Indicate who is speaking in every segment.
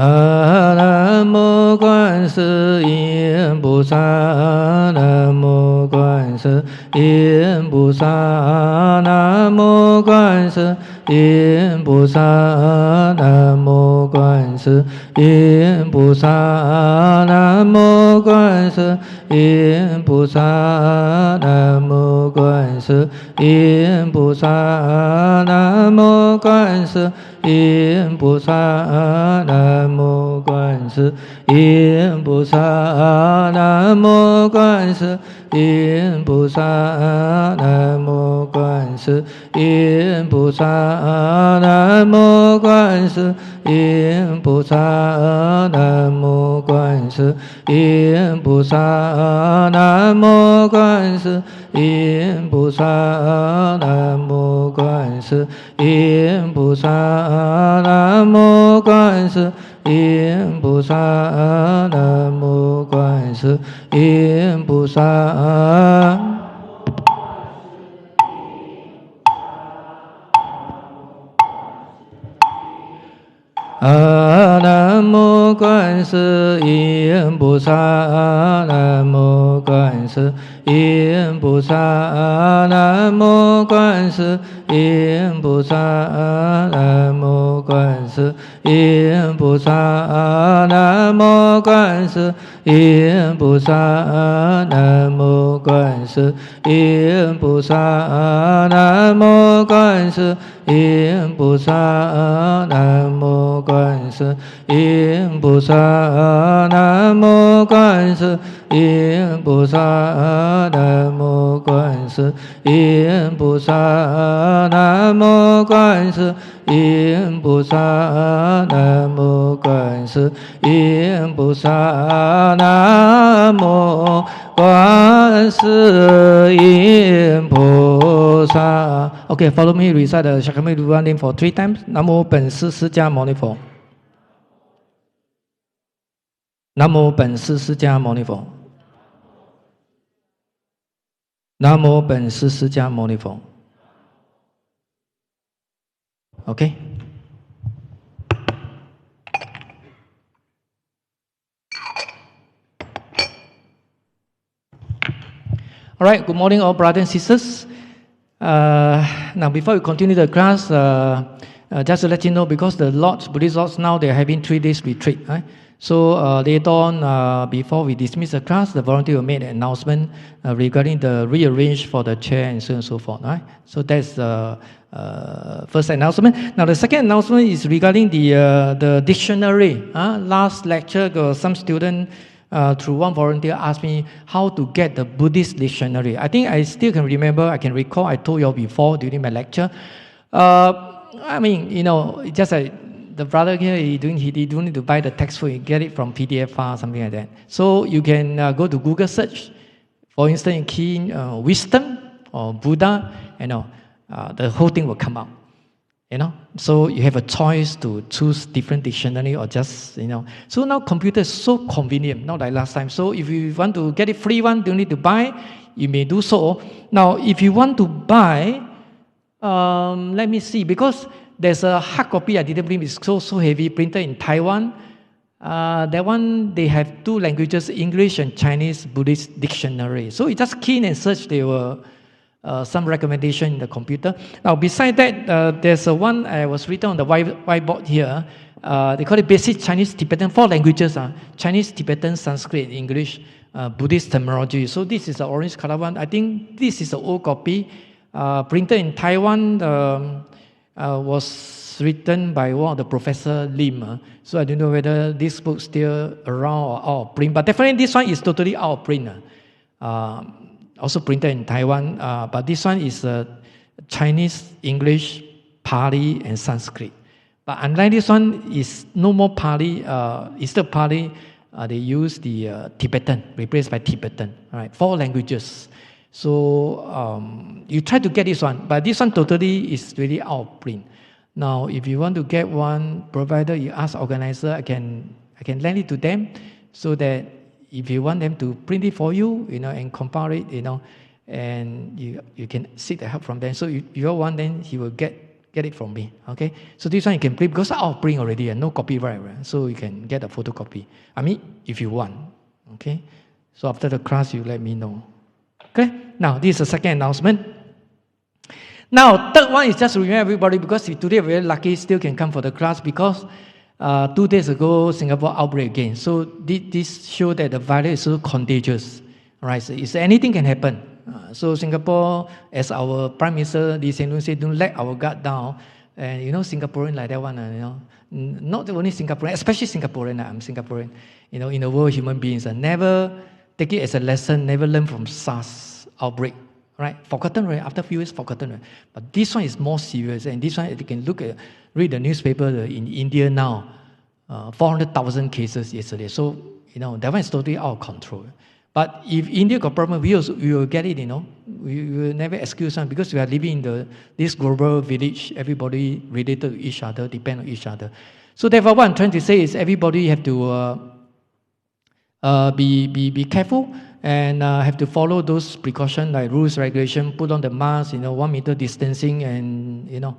Speaker 1: 南无观世音菩萨，南无观世音菩萨，南无观世音菩萨，南无观世音菩萨，南无观世音菩萨，南无观世音菩萨，南无观世音菩萨，南无观世音菩萨，南无观世音菩萨，南无观世音菩萨，南无观世音菩萨，南无观世音菩萨，南无观世音菩萨，南无观世音菩萨，南无观世音菩萨，南无观世音菩萨。南无观世音菩萨，南无观世音菩萨，南无观世音菩萨，南无观世音菩萨，南无观世音菩萨，南无观世音菩萨，南无观世音菩萨，南无观世音菩萨，南无观世音菩萨，南无观世音菩萨，南无观世音菩萨，南无观世音菩萨，南无观世音菩萨。Okay, follow me. Recite the Shakyamuni Buddha name for 3 times. Namo本师释迦牟尼佛。南无本师释迦牟尼佛。南无本师释迦牟尼佛。Okay. All right. Good morning, all brothers and sisters. Now, before we continue the class, just to let you know, because the lords, Buddhist lords now, they're having 3 days retreat. Right? So later on, before we dismiss the class, the volunteer will make an announcement regarding the rearrange for the chair and so on and so forth. Right? So that's the first announcement. Now the second announcement is regarding the dictionary. Last lecture, some student through one volunteer asked me how to get the Buddhist dictionary. I think I still can remember, I can recall, I told you all before during my lecture. I mean, you know, just like the brother here, he don't need to buy the textbook, he get it from PDF file, something like that. So you can go to Google search, for instance, in key wisdom or Buddha, the whole thing will come out. So you have a choice to choose different dictionary or just, So now computer is so convenient, not like last time. So if you want to get it free one, don't need to buy, you may do so. Now, if you want to buy, let me see, because there's a hard copy I didn't bring, it's so heavy, printed in Taiwan. That one, they have 2 languages, English and Chinese Buddhist dictionary. So you just key in and search, there were some recommendation in the computer. Now, beside that, there's a one I was written on the whiteboard here. They call it Basic Chinese Tibetan, 4 languages, Chinese, Tibetan, Sanskrit, English, Buddhist terminology. So this is the orange color one. I think this is the old copy, printed in Taiwan, was written by one of the Professor Lim. So I don't know whether this book still around or out of print, but definitely this one is totally out of print. Also printed in Taiwan, but this one is Chinese, English, Pali, and Sanskrit. But unlike this one, is no more Pali. Instead of Pali, they use the Tibetan, replaced by Tibetan. Right, 4 languages. So you try to get this one, but this one totally is really out of print. Now, if you want to get one, provided you ask organizer, I can lend it to them, so that if you want them to print it for you, and compile it, and you can seek the help from them. So if you want, then he will get get it from me. Okay, so this one you can print because I'll print already and no copyright, right? So you can get a photocopy. I mean, if you want. Okay, so after the class, you let me know. Okay, now this is the second announcement. Now, third one is just to remind everybody because today we're very lucky, still can come for the class because 2 days ago, Singapore outbreak again. So this shows that the virus is so contagious, right? So anything can happen. So Singapore, as our Prime Minister Lee Hsien Loong said, don't let our guard down. And Singaporean like that one, not only Singaporean, especially Singaporean. I'm Singaporean. In the world, human beings never take it as a lesson. Never learn from SARS outbreak, right? Forgotten, right? After a few years, forgotten, right? But this one is more serious, and this one you can read the newspaper in India now, 400,000 cases yesterday. So that one is totally out of control. But if India got problem, we will get it, We will never excuse them because we are living in this global village. Everybody related to each other, depend on each other. So therefore, what I'm trying to say is everybody have to be careful and have to follow those precautions like rules, regulation, put on the mask, 1 meter distancing and,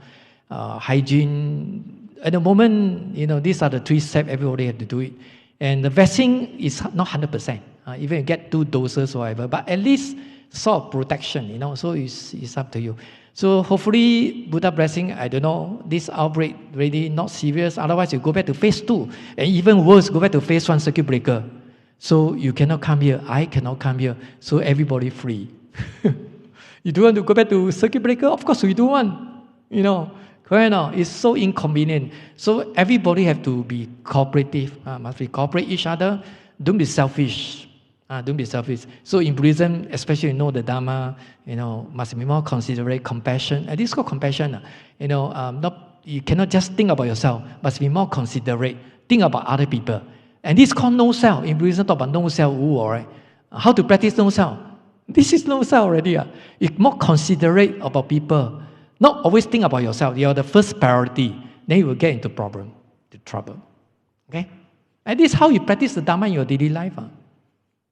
Speaker 1: hygiene. At the moment, these are the 3 steps everybody have to do it. And the vaccine is not 100%. Even you get 2 doses or whatever, but at least sort of protection, so it's up to you. So hopefully, Buddha blessing, I don't know, this outbreak really not serious, otherwise you go back to phase 2, and even worse, go back to phase 1 circuit breaker. So you cannot come here, I cannot come here, so everybody free. You don't want to go back to circuit breaker? Of course we do want, correct or not? It's so inconvenient. So everybody have to be cooperative, must be cooperate each other, don't be selfish. Don't be selfish. So in Buddhism, especially the Dharma, must be more considerate, compassion. And this is called compassion. You cannot just think about yourself, must be more considerate. Think about other people. And this is called no self. In Buddhism, talk about no self. All right. How to practice no self? This is no self already. You're more considerate about people. Not always think about yourself. You're the first priority. Then you will get into trouble. Okay? And this is how you practice the Dharma in your daily life.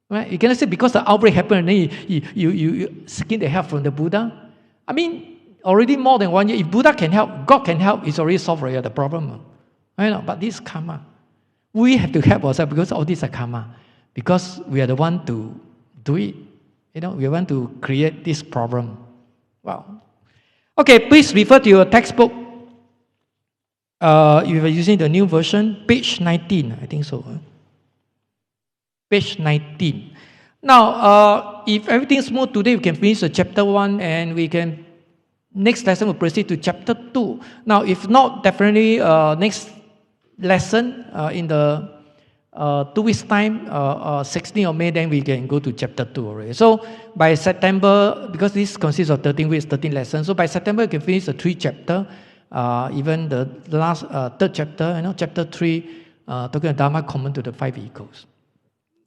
Speaker 1: Right? You cannot say because the outbreak happened, then you seeking the help from the Buddha. I mean, already more than 1 year. If Buddha can help, God can help, it's already solved already the problem. Right? But this is karma. We have to help ourselves because all these are karma. Because we are the one to do it. We want to create this problem. Wow. Okay, please refer to your textbook. If you are using the new version, page 19, I think so. Page 19. Now, if everything is smooth today, we can finish the chapter 1 and we can, next lesson will proceed to chapter 2. Now, if not, definitely next lesson in the 2 weeks' time, 16th of May, then we can go to chapter 2 already. So by September, because this consists of 13 weeks, 13 lessons, so by September we can finish the 3 chapters, even the last 3rd chapter, chapter 3, talking about Dharma common to the 5 eagles.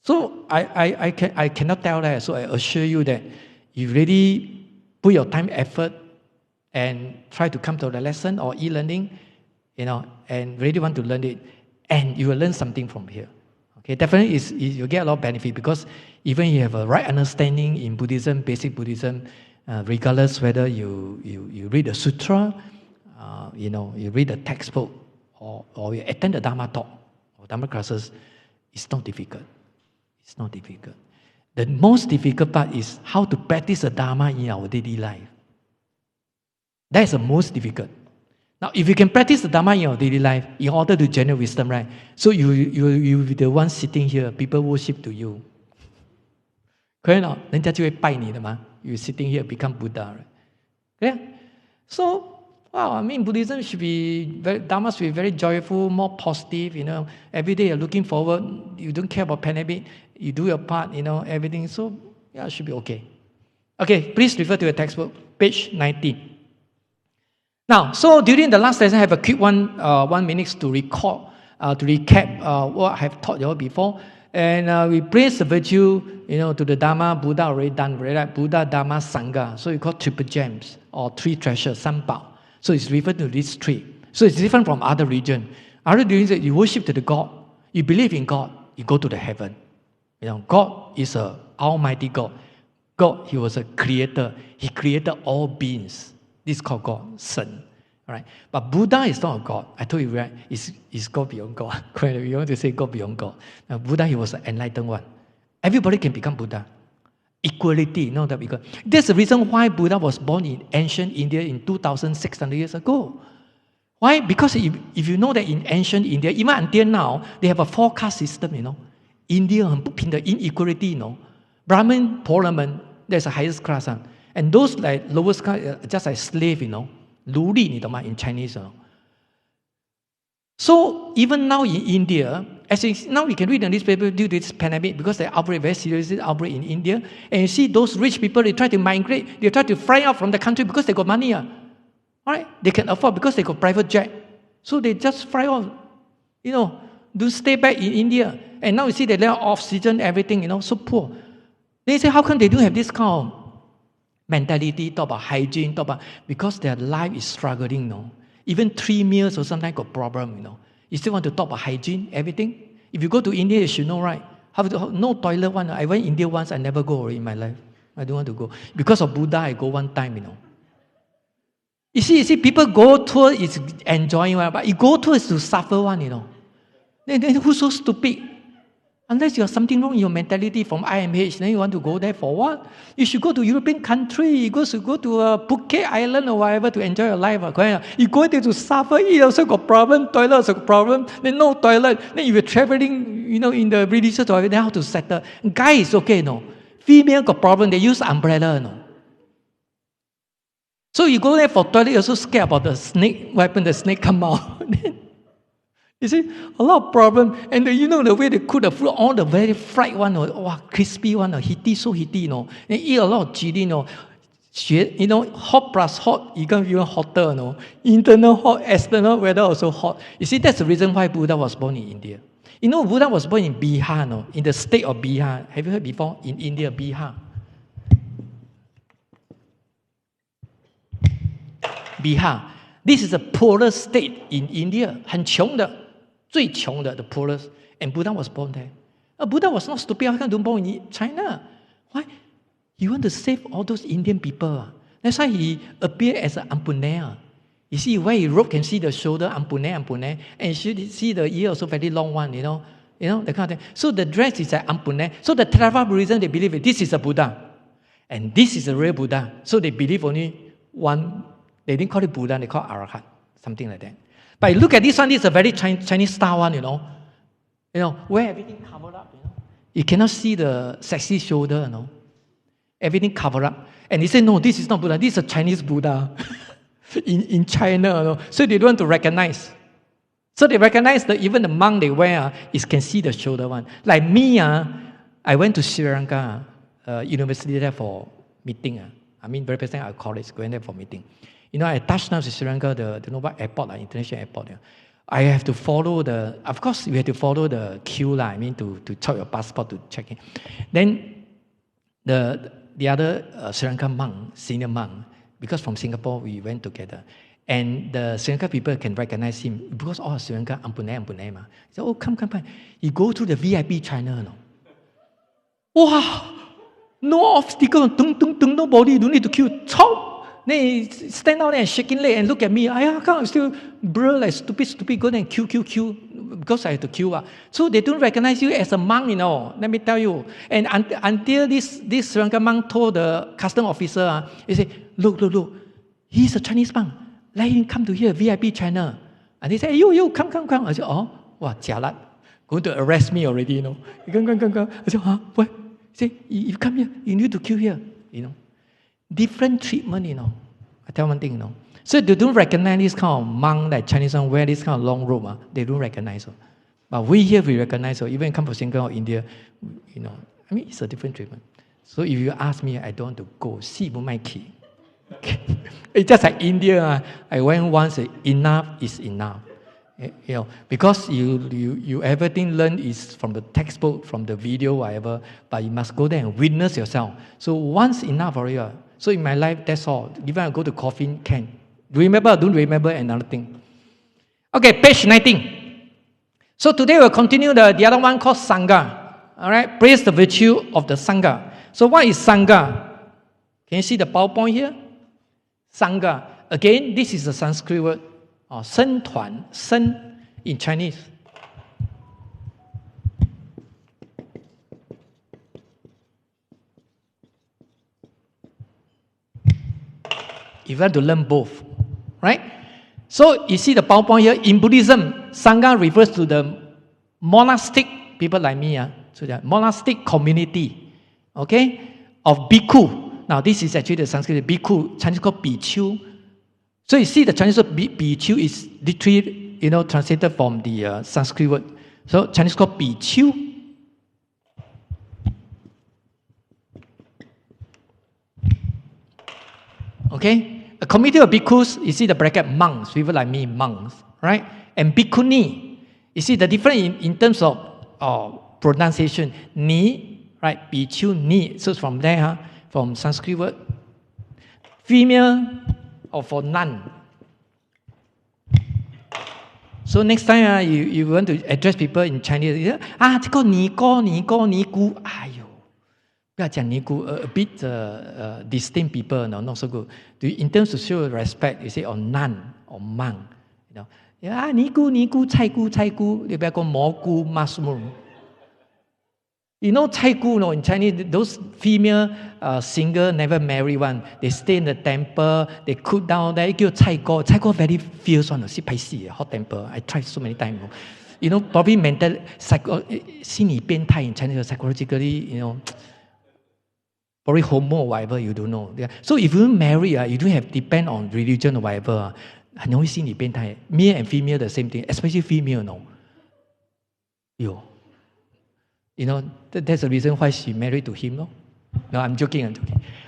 Speaker 1: So I cannot tell that, so I assure you that you really put your time, effort, and try to come to the lesson or e-learning, and really want to learn it, and you will learn something from here. Okay, definitely you get a lot of benefit because even you have a right understanding in Buddhism, basic Buddhism, regardless whether you read the sutra, you read the textbook, or you attend the Dharma talk or Dharma classes, it's not difficult. It's not difficult. The most difficult part is how to practice the Dharma in our daily life. That is the most difficult. Now, if you can practice the Dharma in your daily life in order to generate wisdom, right? So you be the one sitting here, people worship to you. Correct or not? 人家就会拜你的嘛. You sitting here become Buddha, right? Yeah. So, wow, I mean, Buddhism should be Dharma should be very joyful, more positive. Every day you're looking forward. You don't care about pandemic. You do your part. Everything. So, yeah, it should be okay. Okay, please refer to your textbook, page 19. Now, so during the last lesson, I have a quick 1 minute to recap what I have taught you all before. And we praise the virtue, to the Dharma. Buddha already done, right? Buddha, Dharma, Sangha. So we call triple gems or 3 treasures, Sambao. So it's referred to these 3. So it's different from other religions. Other religions, you worship to the God. You believe in God, you go to the heaven. God is an almighty God. God, He was a creator. He created all beings. This is called God, Son. All right? But Buddha is not a God. I told you, right? It's God beyond God. You want to say God beyond God. Now, Buddha, he was an enlightened one. Everybody can become Buddha. Equality, no, that because that's the reason why Buddha was born in ancient India in 2,600 years ago. Why? Because if you know that in ancient India, even until now, they have a 4-caste system, India 很不平等 inequality, Brahmin, parliament, there's a highest class, and those like lowest class, just like slave, 奴隶, 你懂吗? In Chinese, So even now in India, as now we can read the newspaper due to this pandemic because the outbreak, very serious outbreak in India, and you see those rich people, they try to migrate, they try to fly out from the country because they got money. All right? They can afford because they got private jet. So they just fly out, to stay back in India. And now you see they lack oxygen, everything, so poor. They say, how come they don't have this kind of mentality, talk about hygiene, because their life is struggling, Even 3 meals or sometimes got problem, You still want to talk about hygiene, everything? If you go to India, you should know, right? No toilet one. I went India once, I never go in my life. I don't want to go. Because of Buddha, I go one time, You see, people go tour is enjoying one, but you go tour is to suffer one, Then who's so stupid? Unless you have something wrong in your mentality from IMH, then you want to go there for what? You should go to European country. You go to a Phuket Island or whatever to enjoy your life. You go there to suffer, eat also got problem, toilet also got problem, then no toilet. Then if you're traveling, in the religious toilet, then how to settle? Guy is okay, Female got problem, they use umbrella, So you go there for toilet, you're also scared about the snake. What happened? The snake come out. You see, a lot of problem. And the way they cook the food, all the very fried one, crispy one, heaty, so heaty, They eat a lot of chili, hot plus hot, even hotter, Internal hot, external weather also hot. You see, that's the reason why Buddha was born in India. Buddha was born in Bihar, in the state of Bihar. Have you heard before? In India, Bihar. Bihar. This is the poorest state in India. 很穷的。最穷的 the poorest, and Buddha was born there. Buddha was not stupid. How come don't born in China? Why? He want to save all those Indian people. That's why he appeared as an ampune. You see where he wrote, can see the shoulder, ampune, and you see the ear also very long one, that kind of thing. So the dress is like ampune. So the Theravada Buddhism, they believe this is a Buddha, and this is a real Buddha. So they believe only one. They didn't call it Buddha, they call it Arahant, something like that. But look at this one, this is a very Chinese style one, where everything covered up, You cannot see the sexy shoulder, Everything covered up. And he said, no, this is not Buddha, this is a Chinese Buddha in China, So they don't want to recognize. So they recognize that even the monk they wear can see the shoulder one. Like me, I went to Sri Lanka university there for meeting. Representing our college, going there for meeting. I touched down to Sri Lanka, the airport, international airport. I have to follow of course, you have to follow the queue, to check your passport, to check in. Then the other Sri Lanka monk, senior monk, because from Singapore we went together, and the Sri Lanka people can recognize him because all Sri Lanka ampune. He said, oh, come. He go through the VIP China, Wow! No obstacle, nobody, don't need to queue. Chop! Then he stand out there and shaking leg and look at me. How come I'm still blur like stupid, go there and queue, because I have to queue. So they don't recognize you as a monk, let me tell you. And until this Sri Lankan monk told the custom officer, he said, look, he's a Chinese monk. Let him come to here, VIP China. And they said, you, come. I said, oh, wow, jialat. Going to arrest me already, Come. I said, what? He said, you come here, you need to queue here, Different treatment, I tell one thing, So they don't recognize this kind of monk, like Chinese one, wear this kind of long robe. They don't recognize. But we here, we recognize. Even come from Singapore or India, it's a different treatment. So if you ask me, I don't want to go. See, my key. It's just like India. I went once. Enough is enough. Because you everything learned is from the textbook, from the video, whatever. But you must go there and witness yourself. So once enough for you. So in my life, that's all. Even I go to coffin, can. Remember, don't remember another thing. Okay, page 19. So today we'll continue the other one called Sangha. All right, praise the virtue of the Sangha. So what is Sangha? Can you see the PowerPoint here? Sangha. Again, this is a Sanskrit word, 僧团, Sen in Chinese. You have to learn both, right? So you see the PowerPoint here. In Buddhism, Sangha refers to the monastic people like me, so the monastic community, okay, of bhikkhu. Now this is actually the Sanskrit bhikkhu, Chinese called bichu. So you see the Chinese word bichu is literally, translated from the Sanskrit word. So Chinese called bichu. Okay. A community of bhikkhus, you see the bracket monks, people like me, monks, right? And bhikkhuni, you see the difference in terms of pronunciation. Ni, right? Bhikkhu, ni. So from there, from Sanskrit word. Female or for nun. So next time you want to address people in Chinese, 这个尼姑尼姑，哎呦。不要讲尼姑 a bit distinct people, no, not so good. In terms of show respect, you say nun or monk,尼姑菜姑，你不要讲蘑菇 mushroom. Cai gu, no, in Chinese, those female singer never marry one. They stay in the temple, they cook down there. It cai gu very fierce one, hot temper. I tried so many times. Probably mental, 心理变态 in Chinese, psychologically, probably homo or whatever, you don't know. Yeah. So if you marry, you don't have depend on religion or whatever. 很容易心理变态 Male and female the same thing, especially female, no. That's the reason why she married to him, no? No, I'm joking.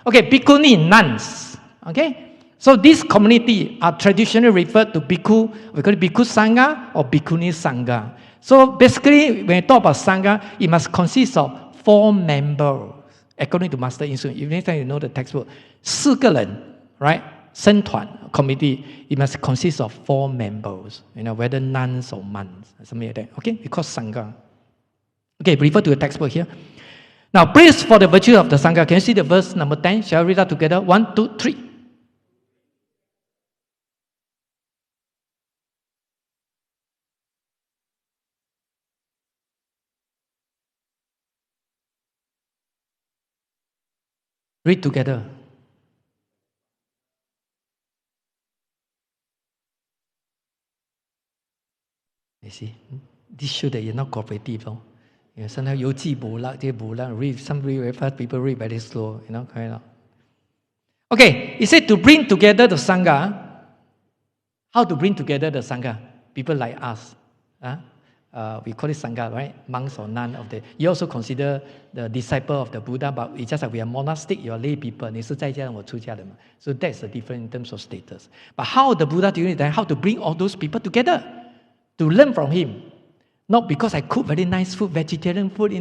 Speaker 1: Okay, Bikuni Nuns. Okay? So this community are traditionally referred to Bhikkhu, we call it Bhikkhu Sangha or Bikuni Sangha. So basically, when you talk about Sangha, it must consist of 4 members. According to Master Instrument, if next time you know the textbook, 4个人, right? 僧团 committee, it must consist of 4 members, whether nuns or monks, something like that. Okay, because Sangha. Okay, refer to the textbook here. Now, praise for the virtue of the Sangha. Can you see the verse number 10? Shall I read out together? 1, 2, 3. Read together. You see, this shows that you're not cooperative. Sometimes you see read, some read very fast, people read very slow. Kind of. Okay, it said to bring together the Sangha. How to bring together the Sangha? People like us. We call it Sangha, right? Monks or nuns of the. You also consider the disciple of the Buddha, but it's just like we are monastic, you are lay people. 你是在家人，我出家人嘛. So that's the difference in terms of status. But how the Buddha doing it? How to bring all those people together to learn from him? Not because I cook very nice food, vegetarian food,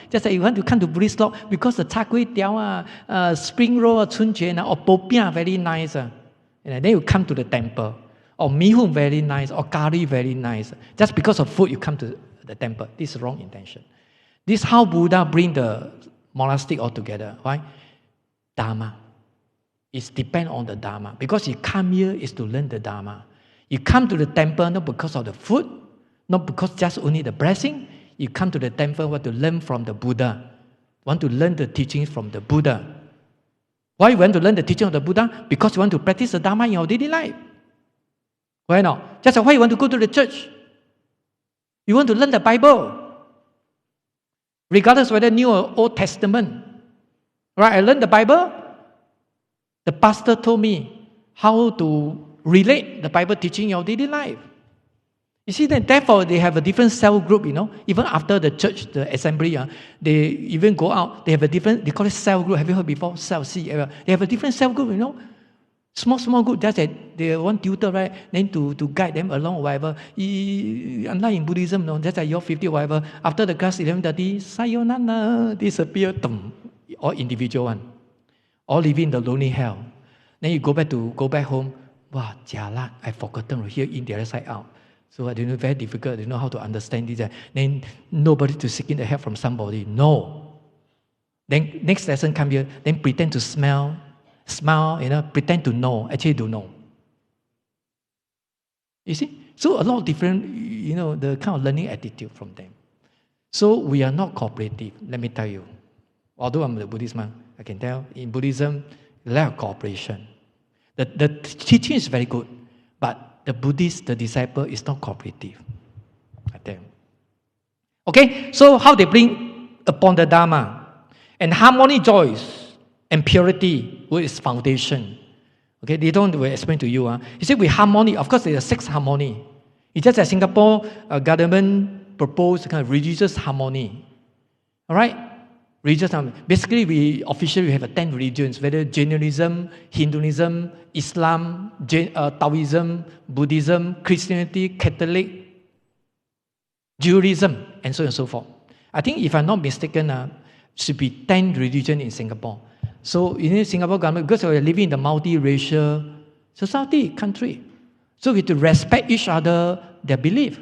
Speaker 1: Just like you want to come to Buddhist law because the char kway teow, spring roll, chunjie, or popiah very nice. And then you come to the temple. Or mihun very nice, or curry very nice. Just because of food, you come to the temple. This is wrong intention. This is how Buddha bring the monastic all together. Why? Dharma. It depends on the Dharma. Because you come here is to learn the Dharma. You come to the temple not because of the food, not because just only the blessing. You come to the temple want to learn from the Buddha. Want to learn the teachings from the Buddha. Why you want to learn the teaching of the Buddha? Because you want to practice the Dharma in your daily life. Why not? Just like why you want to go to the church? You want to learn the Bible. Regardless whether New or Old Testament. Right? I learned the Bible. The pastor told me how to relate the Bible teaching in your daily life. You see that therefore they have a different cell group, Even after the church, the assembly, they even go out, they have a different, they call it cell group. Have you heard before? Cell, C-L. They have a different cell group, Small group, just that they want tutor, right? Then to guide them along, whatever. Unlike in Buddhism, just like your 50, whatever. After the class 11:30, sayonara, disappear, all individual one, all living in the lonely hell. Then you go back home. Wow, jialat, I forgotten here in the other side out. So I don't know, very difficult. I don't know how to understand this. Then nobody to seeking the help from somebody. No. Then next lesson come here. Then pretend to smile, pretend to know. Actually don't know. You see? So a lot of different, the kind of learning attitude from them. So we are not cooperative, let me tell you. Although I'm a Buddhist monk, I can tell in Buddhism, lack of cooperation. The teaching is very good, but the Buddhist, the disciple, is not cooperative. I tell you. Okay, so how they bring upon the Dharma. And harmony, joys, and purity were its foundation. Okay, they don't explain to you. You see, with harmony, of course, there's a sex harmony. It's just that Singapore government proposed kind of religious harmony. All right? Religious harmony. Basically, we officially have 10 religions, whether Jainism, Hinduism, Islam, Taoism, Buddhism, Christianity, Catholic, Judaism, and so on and so forth. I think, if I'm not mistaken, should be 10 religions in Singapore. So, in Singapore government, because we're living in the multi-racial society, country, so we have to respect each other, their belief.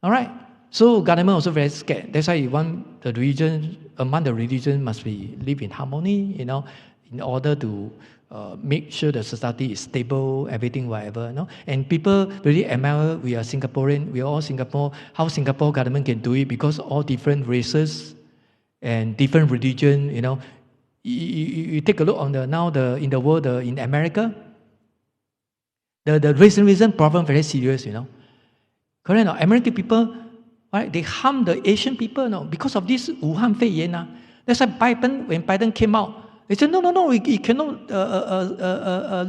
Speaker 1: All right? So, government also very scared. That's why you want the religion, among the religions must be live in harmony, in order to make sure the society is stable, everything, whatever. And people really admire, we are Singaporean, we are all Singapore, how Singapore government can do it, because all different races and different religion, You take a look on in the world, in America, the racism problem very serious, Correct? No? American people, right? They harm the Asian people, because of this Wuhan 肺炎. That's why when Biden came out, they said, no, we cannot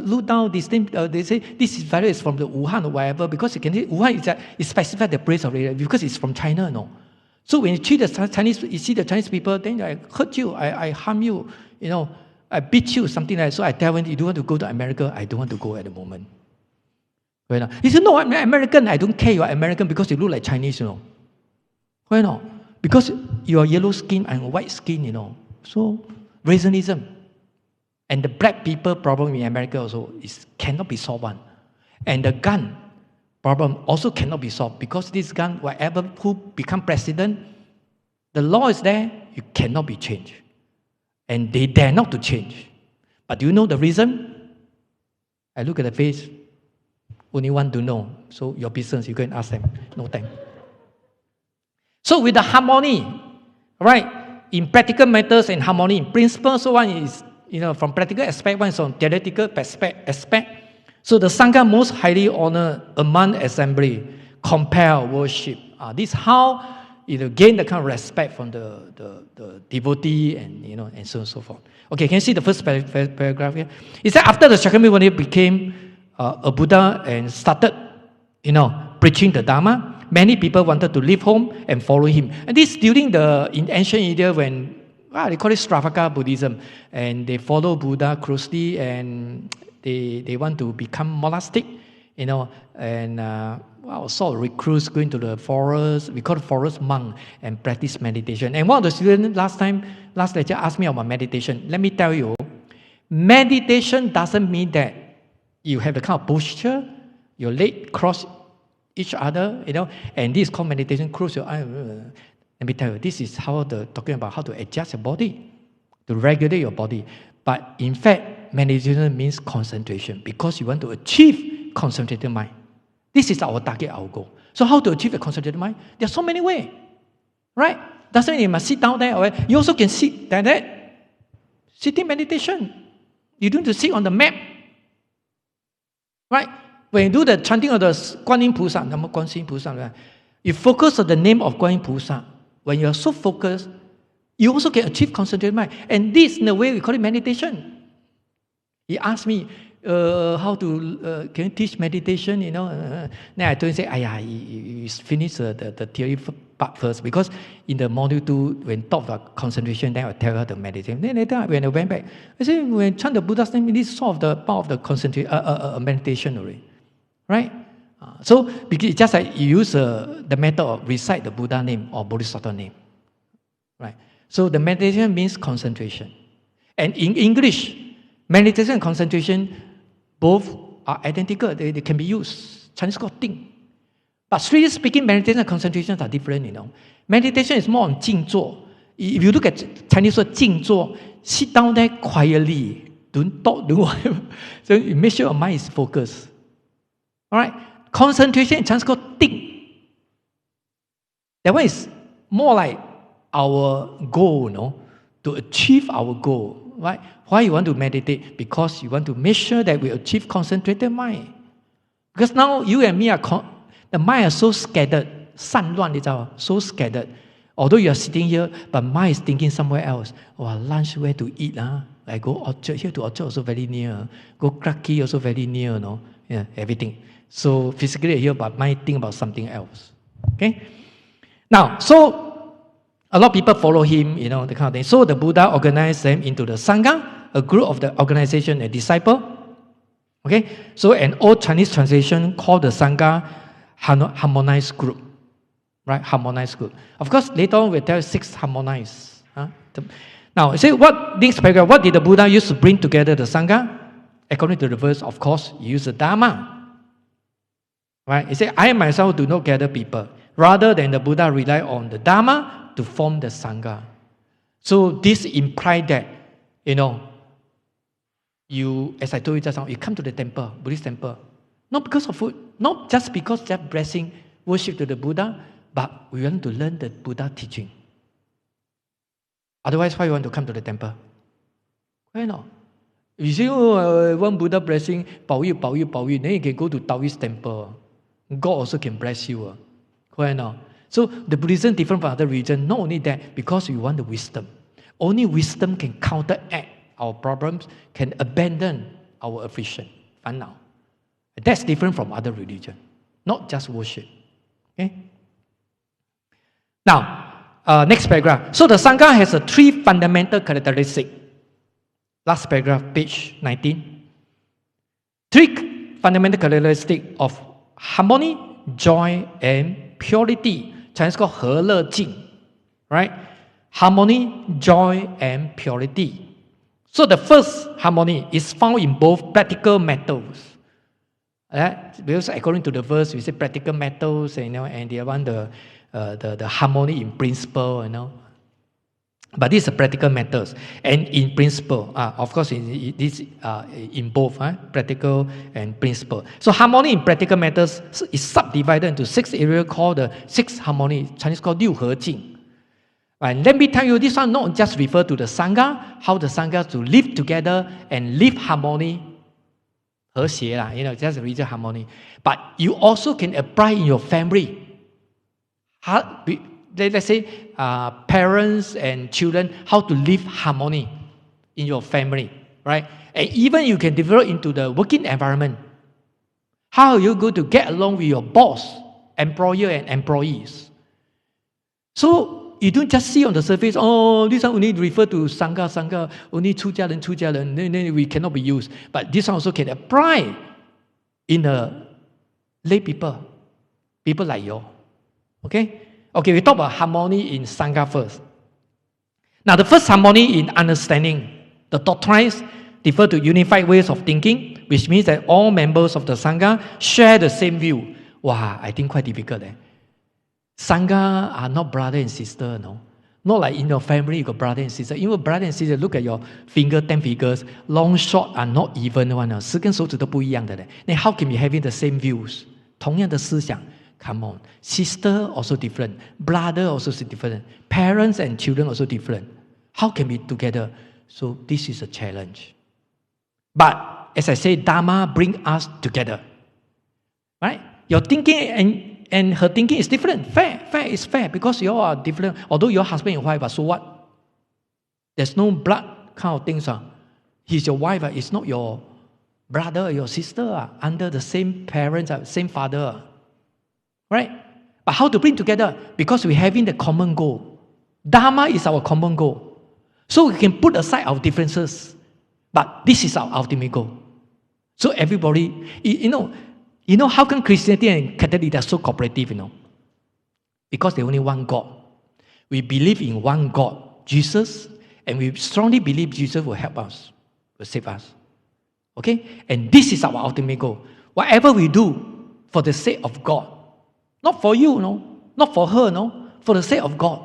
Speaker 1: look down this thing. They say this virus is from the Wuhan or whatever, because Wuhan is specified the place of it, because it's from China, no. So when you see the Chinese people, then I hurt you, I harm you, I beat you, something like that. So I tell them, you don't want to go to America, I don't want to go at the moment. Right? He said, no, I'm American, I don't care you're American because you look like Chinese, Why not? Because you are yellow skin and white skin, So, racism. And the black people problem in America also cannot be solved one. And the gun problem also cannot be solved, because this gun, who become president, the law is there, you cannot be changed. And they dare not to change. But do you know the reason? I look at the face, only one to know. So your business, you go and ask them. No time. So with the harmony, right? In practical matters and harmony, in principle, so one is, from practical aspect, one is from theoretical aspect. So the Sangha most highly honored among assembly, compel worship. This is how gain the kind of respect from the devotee and so on and so forth. Okay, can you see the first paragraph here? It said after the Shakyamuni became a Buddha and started, preaching the Dharma, many people wanted to leave home and follow him. And this during in ancient India when they call it Stravaka Buddhism, and they follow Buddha closely, and they want to become monastic, and sort of recruits going to the forest. We call it forest monk, and practice meditation. And one of the students last lecture asked me about meditation. Let me tell you, meditation doesn't mean that you have the kind of posture, your leg cross each other, and this is called meditation. Close your eye. Let me tell you, this is talking about how to adjust your body, to regulate your body. But in fact, meditation means concentration, because you want to achieve concentrated mind. This is our target, our goal. So how to achieve a concentrated mind? There are so many ways, right? Doesn't mean you must sit down there. Or you also can sit like that. Sitting meditation. You don't have to sit on the mat, right? When you do the chanting of the Guan Yin Pusa, Namo Guan Yin Pusa, you focus on the name of Guan Yin Pusa. When you are so focused, you also can achieve concentrated mind. And this, in a way, we call it meditation. He asked me, how to, can you teach meditation, Then I told him, you finish the theory part first. Because in the module 2, when talk about concentration, then I tell her the meditation. Then later, when I went back, I said, when chant the Buddha's name, this is sort of the part of the concentration, meditation already. Right? So, because just like you use the method of recite the Buddha name or Bodhisattva name. Right? So, the meditation means concentration. And in English, meditation and concentration both are identical. They can be used. Chinese called ting. But strictly speaking, meditation and concentration are different, Meditation is more on 静坐. If you look at Chinese word 静坐, sit down there quietly. Don't talk, do whatever. So you make sure your mind is focused. All right? concentration in Chinese called think. That one is more like our goal, to achieve our goal, right? Why you want to meditate? Because you want to make sure that we achieve concentrated mind. Because now you and me the mind is so scattered, 散乱, so scattered. Although you are sitting here, but mind is thinking somewhere else. Lunch where to eat? I go Orchard, here to Orchard also very near. Go Clarke Quay also very near, Yeah, everything. So physically here, but mind think about something else. Okay? Now, so a lot of people follow him, the kind of thing. So the Buddha organized them into the Sangha, a group of the organization, a disciple. Okay? So an old Chinese translation called the Sangha harmonized group. Right? Harmonized group. Of course, later on we'll tell you 6 harmonized. Now, say next paragraph, what did the Buddha use to bring together the Sangha? According to the verse, of course, he used the Dharma. Right? He said, I myself do not gather people. Rather than the Buddha rely on the Dharma to form the Sangha. So this implied that, you, as I told you just now, you come to the temple, Buddhist temple, not because of food, not just because they're blessing, worship to the Buddha, but we want to learn the Buddha teaching. Otherwise, why you want to come to the temple? Why not? You say, one Buddha blessing, 保佑, then you can go to Taoist temple. God also can bless you. Why not? So the Buddhism different from other religions. Not only that, because we want the wisdom. Only wisdom can counteract our problems, can abandon our affliction. Now, that's different from other religions. Not just worship. Okay? Now, next paragraph. So the Sangha has 3 fundamental characteristics. Last paragraph, page 19. 3 fundamental characteristics of harmony, joy, and purity. Chinese called 和乐净. Right? Harmony, joy, and purity. So the first harmony is found in both practical matters. Because according to the verse, we say practical matters, and they want the harmony in principle, But these are practical matters. And in principle, of course, in both practical and principle. So harmony in practical matters is subdivided into 6 areas called the 6 harmony, Chinese called 六合境. Right, let me tell you, this one not just refer to the Sangha, how the Sangha to live together and live harmony, 和谐啦, just religious harmony. But you also can apply in your family. Let's say parents and children, how to live harmony in your family, right? And even you can develop into the working environment. How are you going to get along with your boss, employer, and employees? So you don't just see on the surface, this one only refer to Sangha, only 出家人, then we cannot be used. But this one also can apply in the lay people like you. Okay? Okay, we talk about harmony in Sangha first. Now, the first harmony in understanding. The doctrines refer to unified ways of thinking, which means that all members of the Sangha share the same view. Wow, I think quite difficult. Sangha are not brother and sister, no? Not like in your family, you got brother and sister. Even brother and sister, look at your finger, 10 fingers, long, short are not even one. 10根手指都不一样的。Then how can you having the same views? 同样的思想。Come on. Sister also different. Brother also different. Parents and children also different. How can we together? So this is a challenge. But as I say, Dharma bring us together. Right? Your thinking and her thinking is different. Fair is fair because you all are different. Although you're husband and wife, but so what? There's no blood kind of things. He's your wife. It's not your brother or your sister. Under the same parents, same father. Right? But how to bring together? Because we're having the common goal. Dharma is our common goal. So we can put aside our differences. But this is our ultimate goal. So everybody, you know how come Christianity and Catholic are so cooperative, Because they only one God. We believe in one God, Jesus, and we strongly believe Jesus will help us, will save us. Okay? And this is our ultimate goal. Whatever we do for the sake of God. Not for you, not for her, for the sake of God.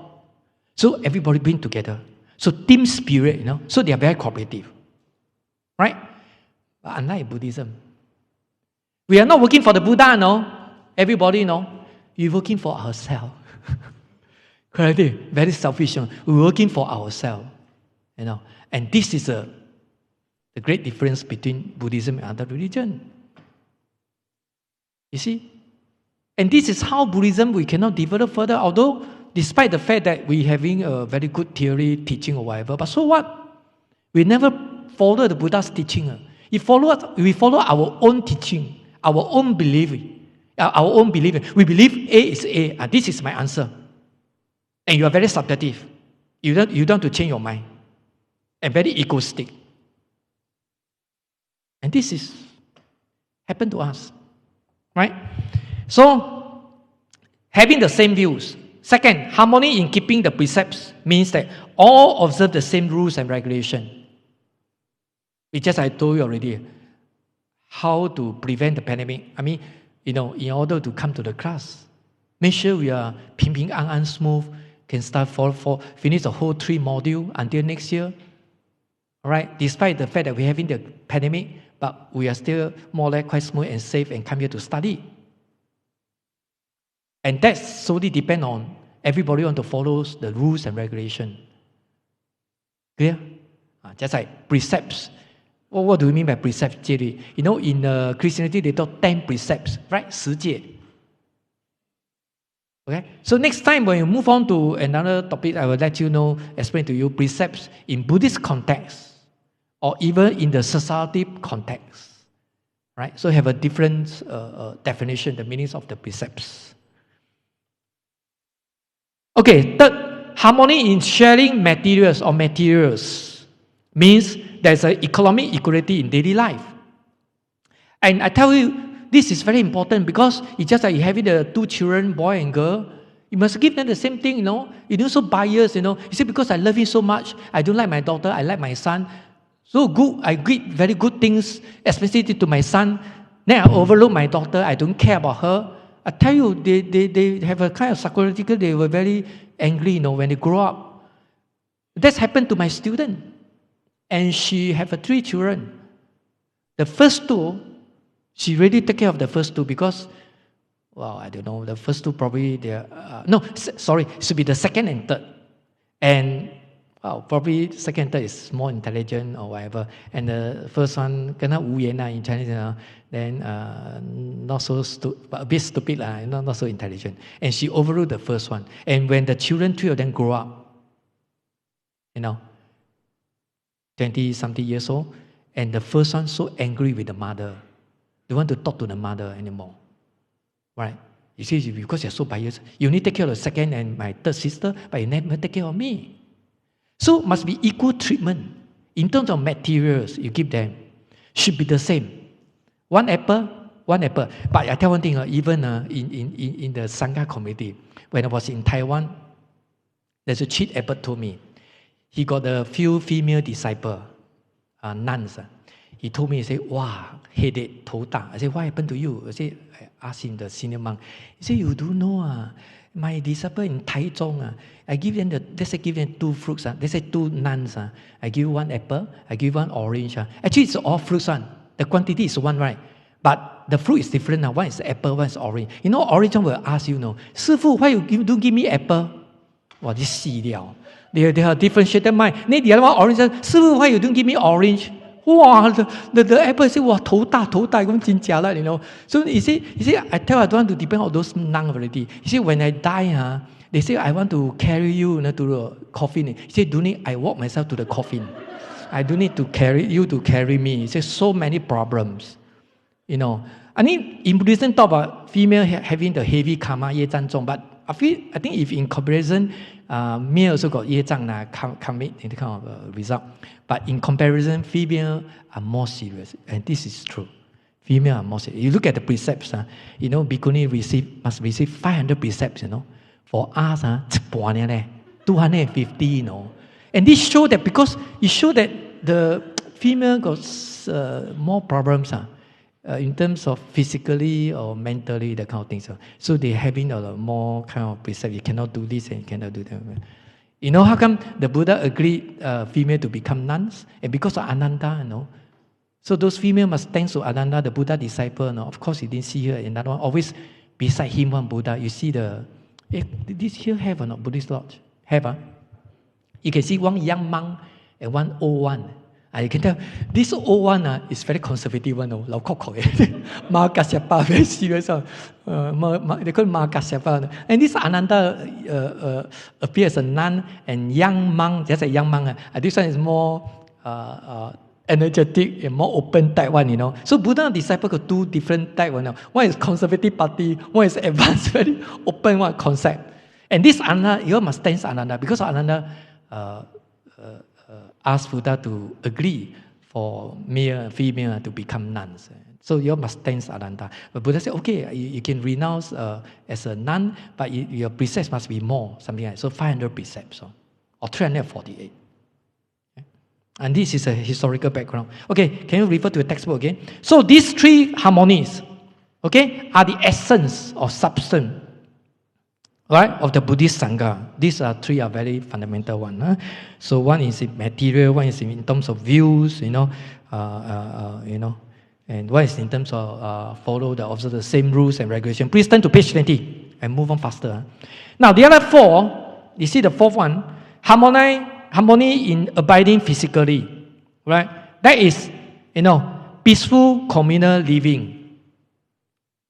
Speaker 1: So everybody bring together. So team spirit, so they are very cooperative. Right? But unlike Buddhism, We are not working for the Buddha, no. Everybody, no. We're working for ourselves. Correct? Very selfish. We're working for ourselves. And this is the great difference between Buddhism and other religions. You see? And this is how Buddhism we cannot develop further, although despite the fact that we're having a very good theory, teaching or whatever, but so what? We never follow the Buddha's teaching. We follow our own teaching, our own belief. We believe A is A, and this is my answer. And you are very subjective. You don't have to change your mind. And very egoistic. And this is happened to us. Right? So, having the same views. Second, harmony in keeping the precepts means that all observe the same rules and regulations. It's just I told you already how to prevent the pandemic. I mean, in order to come to the class, make sure we are ping ping ang smooth, can start finish the whole 3 modules until next year. All right, despite the fact that we're having the pandemic, but we are still more or less quite smooth and safe and come here to study. And that solely depends on everybody want to follow the rules and regulations. Clear? Just like precepts. Well, what do we mean by precepts, Jerry? In Christianity, they talk 10 precepts, right? 10戒. Okay? So next time when you move on to another topic, I will let you know, explain to you precepts in Buddhist context or even in the society context. Right? So have a different definition, the meanings of the precepts. Okay, third, harmony in sharing materials means there's an economic equality in daily life. And I tell you, this is very important because it's just like having the 2 children, boy and girl. You must give them the same thing, You don't so biased, You say, because I love him so much, I don't like my daughter, I like my son. So good, I give very good things, especially to my son. Then I overlook my daughter, I don't care about her. I tell you, they have a kind of psychological, they were very angry, when they grow up. That's happened to my student. And she have 3 children. The first 2, she really take care of the first 2 because, well, I don't know, the first 2 probably it should be the second and third. And, well, probably second and third is more intelligent or whatever. And the first one, kena 无言 in Chinese, then not so a bit stupid, not so intelligent. And she overruled the first one. And when the children, 3 of them grow up, 20-something years old, and the first one so angry with the mother. They want to talk to the mother anymore. Right? You see, because you're so biased, you only take care of the second and my third sister, but you never take care of me. So must be equal treatment. In terms of materials you give them, should be the same. 1 apple. But I tell one thing, even in the Sangha community, when I was in Taiwan, there's a chief abbot told me, he got a few female disciples, nuns. He told me, he said, wow, headache, 头大. I said, what happened to you? I asked him, the senior monk. He said, you do know, my disciple in Taichung, I give them give them 2 fruits. They say 2 nuns. I give 1 apple, I give 1 orange. Actually, it's all fruits. The quantity is 1, right? But the fruit is different. One is apple, one is orange. Orange one will ask you, 师父, why you don't give me apple? Wow, this 细料. They have differentiated mind. Then the other one orange, 师父, why you don't give me orange? Wow, the apple say, wow, 头大, 真假了, So he say, I tell I don't want to depend on those monks already. He say, when I die, they say, I want to carry you to the coffin. He say, don't need, I walk myself to the coffin. I don't need to carry you to carry me. He says, so many problems. I mean, in Buddhism, talk about female having the heavy karma, 业障重, but I think if in comparison, male also got 业障 commit in the kind of result. But in comparison, female are more serious. And this is true. Female are more serious. You look at the precepts, Bikuni must receive 500 precepts, For us, 250, And this show that because it show that the female got more problems, in terms of physically or mentally, that kind of things. So they're having a more kind of precept. You cannot do this and you cannot do that. How come the Buddha agreed female to become nuns? And because of Ananda, So those female must thank to Ananda, the Buddha disciple. No? Of course, you didn't see her. Another one, always beside him, one Buddha. You see this here have or not, Buddhist lodge? Have, huh? You can see one young monk and one old one. You can tell, this old one is very conservative one. Lao kok kok. Ma Kasyapa, very serious. They call Ma Kasyapa. And this Ananda appears as a nun and young monk, just a young monk. This one is more energetic and more open type one, So Buddha disciple got two different type one. One is conservative party, one is advanced, very open one concept. And this Ananda, you must thank Ananda because Ananda asked Buddha to agree for male and female to become nuns. So you must thank Ananda. But Buddha said, okay, you can renounce as a nun, but your precepts must be more, something like that. So 500 precepts, or 348. And this is a historical background. Okay, can you refer to the textbook again? So these three harmonies, okay, are the essence or substance, right, of the Buddhist Sangha. These three are very fundamental ones. Huh? So one is in material, one is in terms of views, and one is in terms of observe the same rules and regulations. Please turn to page 20 and move on faster. Huh? Now the other four, you see the fourth one, harmony in abiding physically, right? That is, peaceful communal living.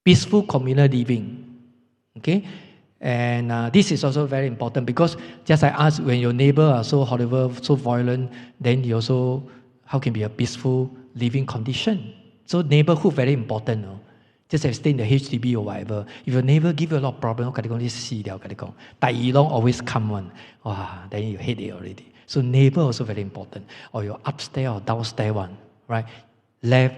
Speaker 1: Peaceful communal living, okay? And this is also very important because just like us, when your neighbor are so horrible, so violent, then you also, how can be a peaceful living condition? So neighborhood very important, no? Just like stay in the HDB or whatever. If your neighbor give you a lot of problems, always come one. Then you hate it already. So neighbor also very important. Or your upstairs or downstairs one, right? Left,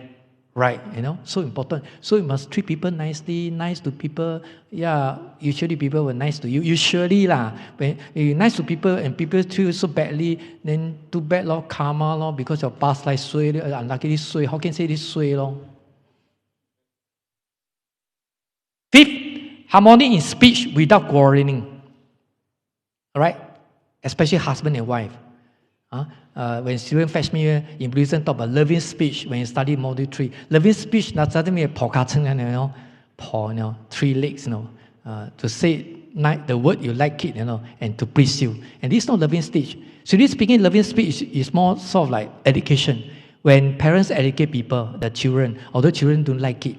Speaker 1: right, so important. So you must treat people nicely, nice to people. Yeah, usually people were nice to you. Usually when you're nice to people and people treat you so badly, then too bad karma because your past life sway, unluckily sway. How can you say this sway Fifth, harmony in speech without quarreling. Alright? Especially husband and wife. When students fetch me in Buddhism, talk about loving speech when you study module 3. Loving speech doesn't mean three legs, to say the word you like it, and to please you. And this is not loving speech. So this speaking loving speech is more sort of like education. When parents educate people, the children, although children don't like it,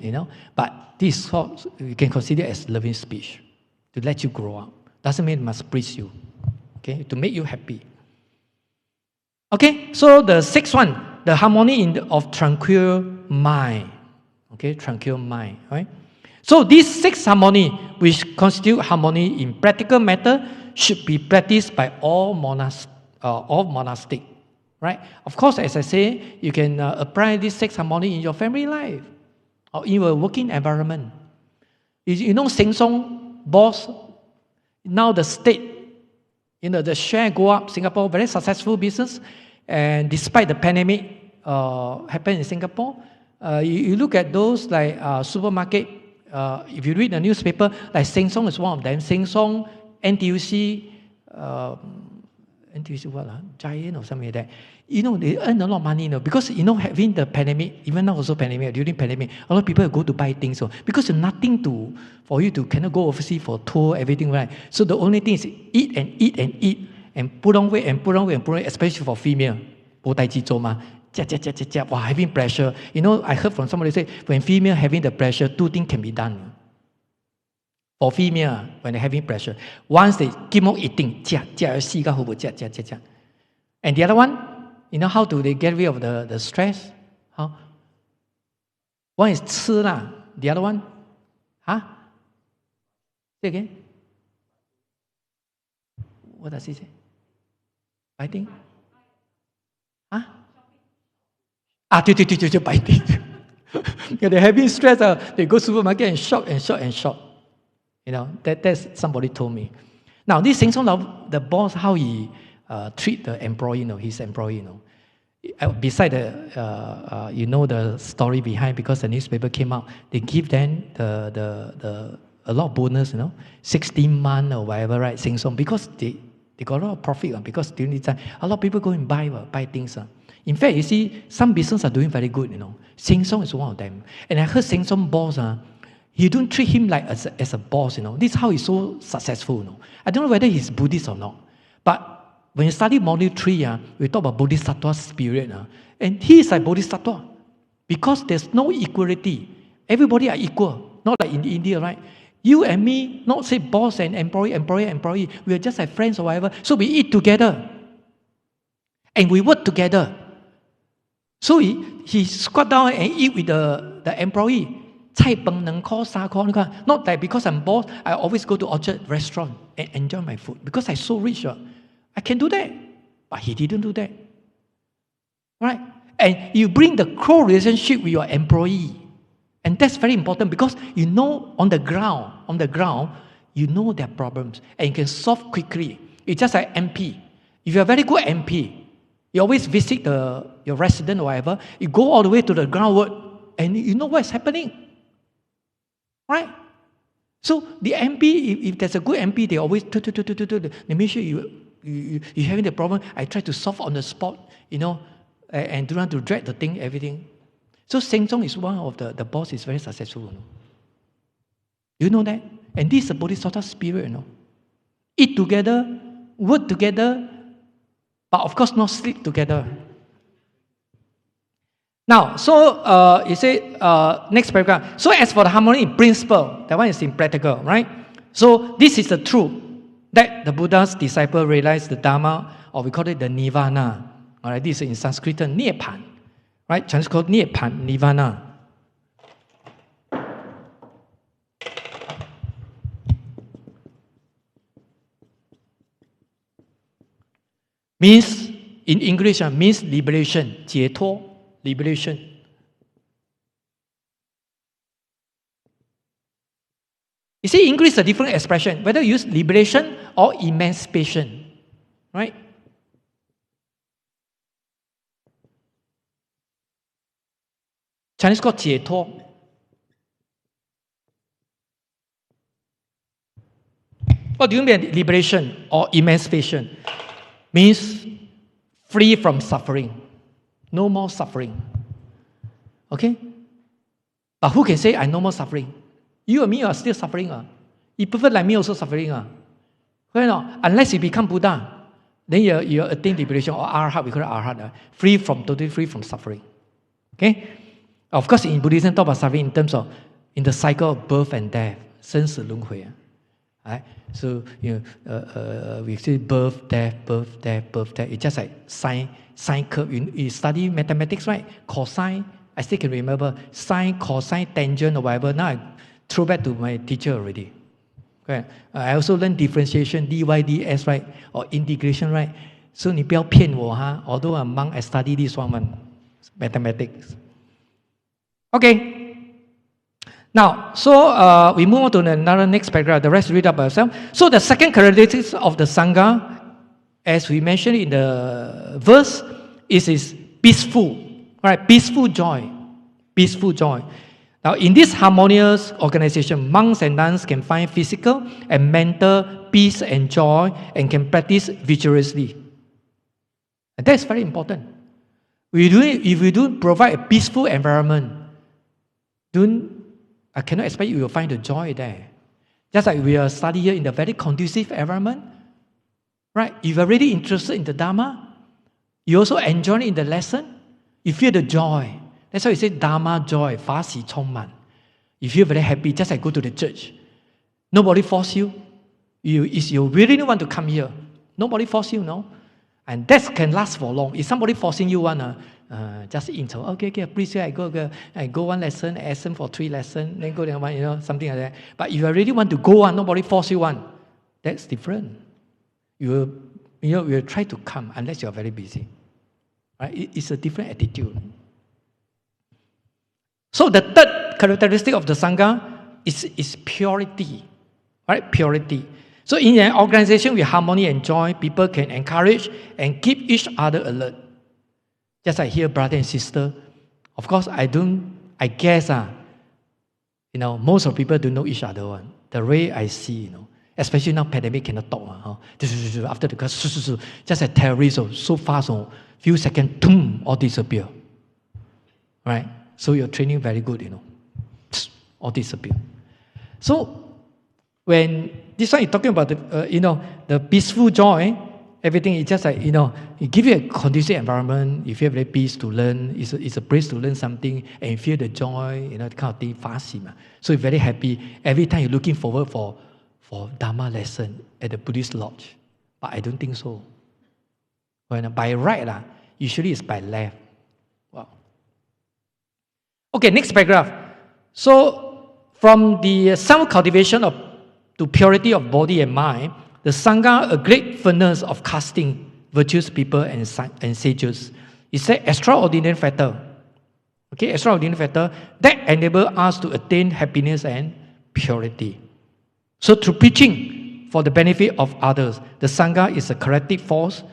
Speaker 1: but this you can consider as loving speech to let you grow up. Doesn't mean it must please you. Okay, to make you happy. Okay, so the sixth one, the harmony of tranquil mind. Okay, tranquil mind, right? So these six harmony, which constitute harmony in practical matter, should be practiced by all monastic, right? Of course, as I say, you can apply this six harmony in your family life or in your working environment. Sheng Song boss, now the state, the share go up. Singapore, very successful business. And despite the pandemic happened in Singapore, you look at those like supermarket, if you read the newspaper, like Sheng Song is one of them. Sheng Song, NTUC, Giant or something like that. They earn a lot of money, because, having the pandemic, even now also pandemic, during pandemic, a lot of people go to buy things. Because there's nothing for you to cannot go overseas for tour, everything, right? So the only thing is eat and eat and eat and put on weight and put on weight and put on weight, especially for female. Having pressure. I heard from somebody say, when female having the pressure, two things can be done. For female, when they're having pressure, once they keep on eating, and the other one, how do they get rid of the stress? How? One is 吃啦, the other one, Say again. What does he say? Biting? Biting. They're having stress. They go supermarket and shop and shop and shop. That's somebody told me. Now, this Sheng Song, the boss, how he treat the employee, his employee, beside the story behind, because the newspaper came out, they give them a lot of bonus, 16 months or whatever, right? Sheng Song, because they got a lot of profit, because during this time, a lot of people go and buy things. In fact, you see, some businesses are doing very good, Sheng Tsung is one of them. And I heard Sheng Tsung boss, he don't treat him like as a boss, This is how he's so successful, I don't know whether he's Buddhist or not. But when you study Module 3, we talk about Bodhisattva spirit, and he is like Bodhisattva. Because there's no equality. Everybody are equal. Not like in India, right? You and me, not say boss and employee. We are just like friends or whatever. So we eat together. And we work together. So he squat down and eat with the employee. Not like because I'm boss, I always go to Orchard restaurant and enjoy my food. Because I'm so rich, I can do that. But he didn't do that. Right? And you bring the close relationship with your employee. And that's very important because on the ground, you know their problems. And you can solve quickly. It's just like MP. If you're a very good MP, you always visit your resident or whatever, you go all the way to the groundwork and you know what's happening. Right? So the MP, if there's a good MP, they always they make sure you're having the problem. I try to solve on the spot, and don't have to drag the thing, everything. So Sheng Tsung is one of the boss is very successful. You know that? And this is the Bodhisattva spirit, Eat together, work together, but of course not sleep together. Now, so you say, next paragraph. So as for the harmony in principle, that one is in practical, right? So this is the truth that the Buddha's disciple realized the Dharma, or we call it the Nirvana. All right, this is in Sanskrit, Nibbana. Right? Chinese called Nibbana, Nirvana. Means, in English, means liberation, 解脱, liberation. You see, English is a different expression, whether you use liberation or emancipation. Right? Chinese called 解脱. What do you mean liberation or emancipation? Means free from suffering. No more suffering. Okay? But who can say I no more suffering? You and me are still suffering. You prefer like me also suffering. Unless you become Buddha, then you attain liberation or arhat, we call it arhat. Totally free from suffering. Okay? Of course, in Buddhism, talk about suffering in terms of in the cycle of birth and death, 生死轮回. Right? So we say birth, death. It's just like sine curve. You study mathematics, right? Cosine. I still can remember sine, cosine, tangent, or whatever. Now I throw back to my teacher already. Okay. I also learned differentiation, dy, ds, right? Or integration, right? So 你不要骗我 Although I'm monk, I study this one, mathematics. Okay. Now, so we move on to another next paragraph. The rest read up by yourself. So the second characteristic of the Sangha, as we mentioned in the verse, is peaceful. Right? Peaceful joy. Peaceful joy. Now, in this harmonious organization, monks and nuns can find physical and mental peace and joy and can practice vigorously. And that's very important. If we do provide a peaceful environment, I cannot expect you will find the joy there. Just like we are studying here in a very conducive environment, right? If you're really interested in the Dharma, you also enjoy it in the lesson, you feel the joy. That's why we say Dharma joy, 法喜充满. You feel very happy, just like go to the church. Nobody force you. You really want to come here. Nobody force you, no? And that can last for long. If somebody forcing you just intro, okay, please, I go one lesson, ask them for 3 lessons, then go there one, something like that. But if you really want to go on, nobody force you on. That's different. You will try to come unless you are very busy. Right? It's a different attitude. So the third characteristic of the Sangha is purity. Right? Purity. So in an organization with harmony and joy, people can encourage and keep each other alert. Just like here, brother and sister. Of course, I guess, most of people don't know each other. The way I see, Especially now, pandemic cannot talk. After the class, just a terrorist, so fast, few seconds, boom, all disappear. Right? So your training very good, all disappear. So when this one is talking about the peaceful joy, everything is just like, it gives you a conducive environment. You feel very peace to learn. It's a place to learn something, and you feel the joy, the kind of thing, fast. So you're very happy. Every time you're looking forward for Dharma lesson at the Buddhist lodge. But I don't think so. When by right, usually it's by left. Wow. Okay, next paragraph. So from the self-cultivation to purity of body and mind, the Sangha, a great furnace of casting virtuous people and sages. It's an extraordinary factor. Okay, extraordinary factor that enables us to attain happiness and purity. So through preaching for the benefit of others, the Sangha is a corrective force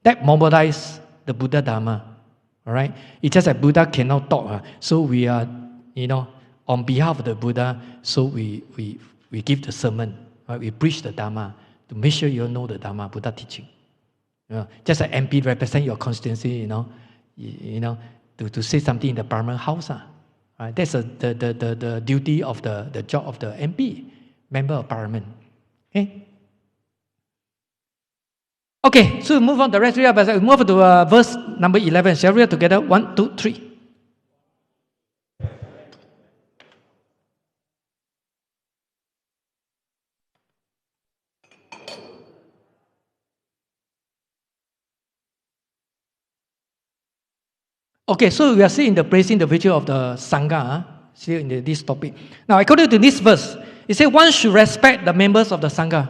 Speaker 1: that mobilizes the Buddha Dharma. All right? It's just that Buddha cannot talk. So we are, on behalf of the Buddha, so we give the sermon. Right? We preach the Dharma to make sure you know the Dharma, Buddha teaching. Just like MP represent your constituency, to say something in the Parliament House. Right? That's the duty of the job of the MP. Member of Parliament. Okay, so we move on the rest of the we move on to verse number 11. Shall we read together? 1, 2, 3. Okay, so we are still in the praising the virtue of the Sangha, still in this topic. Now, according to this verse, it says one should respect the members of the Sangha.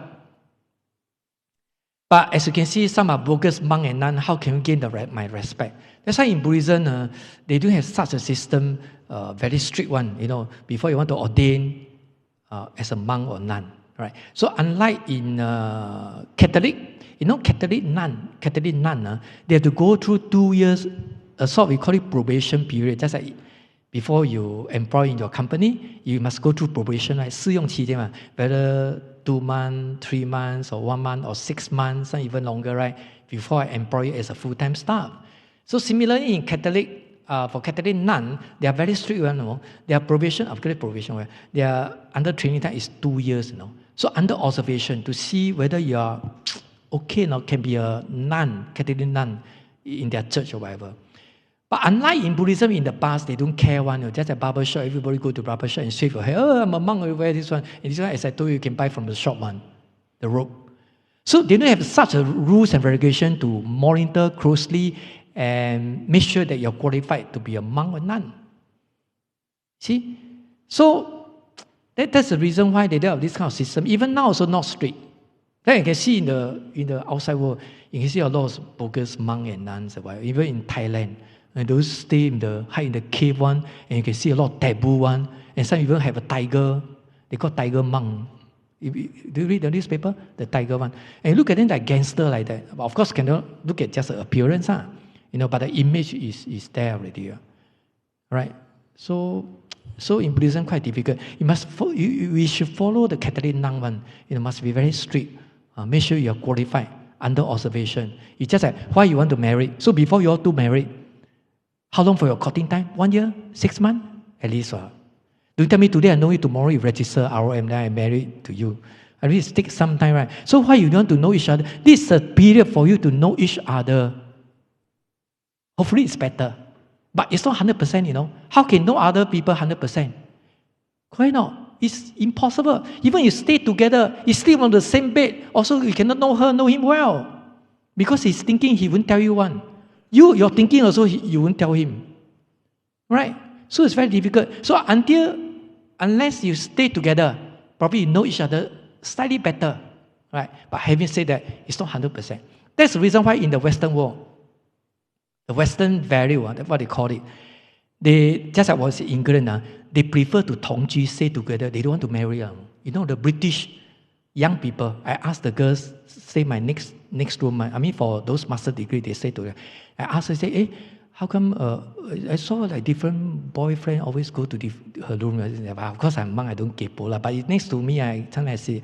Speaker 1: But as you can see, some are bogus monk and nun. How can we gain my respect? That's why in Buddhism, they don't have such a system, very strict one, before you want to ordain as a monk or nun. Right? So unlike in Catholic, Catholic nun, they have to go through 2 years, we call it probation period. Just like before you employ in your company, you must go through probation, right? 试用期间嘛, whether 2 months, 3 months, or 1 month, or 6 months, or even longer, right? Before I employ you as a full-time staff. So similarly in Catholic, for Catholic nun, they are very strict, Their probation, after probation, their under training time is 2 years, So under observation to see whether you are okay, can be a nun, Catholic nun in their church or whatever. But unlike in Buddhism in the past, they don't care one. Just a barber shop, everybody go to barber shop and shave your hair. I'm a monk, I wear this one. And this one, as I told you can buy from the shop one, the robe. So they don't have such a rules and regulation to monitor closely and make sure that you're qualified to be a monk or nun. See? So that's the reason why they don't have this kind of system. Even now, also not strict. Then you can see in the outside world, you can see a lot of bogus monks and nuns, even in Thailand. And those stay hide in the cave one, and you can see a lot of taboo one, and some even have a tiger. They call tiger monk. Do you read the newspaper? The tiger one. And you look at them like gangster like that. But of course, cannot look at just the appearance, but the image is there already. Right? So in Buddhism, quite difficult. We should follow the Catholic nun one. It must be very strict. Make sure you are qualified under observation. It's just like why you want to marry. So before you all two married, how long for your courting time? 1 year? 6 months? At least. Don't tell me today I know you, tomorrow you register ROM, then I marry to you. At least it takes some time, right? So why you want to know each other? This is a period for you to know each other. Hopefully it's better. But it's not 100%, How can know other people 100%? Why not? It's impossible. Even you stay together, you sleep on the same bed, also you cannot know him well. Because he's thinking he won't tell you one. You're thinking also, you won't tell him. Right? So it's very difficult. So unless you stay together, probably you know each other slightly better. Right? But having said that, it's not 100%. That's the reason why in the Western world, the Western value, that's what they call it. They, just like I was in England, they prefer to 同居, stay together. They don't want to marry. The British young people, I asked the girls, say my next room, for those master degree, they stay together. I asked her, say, hey, how come I saw like different boyfriend always go to her room? Of course I'm monk, I don't kepo. But next to me, I sometimes say,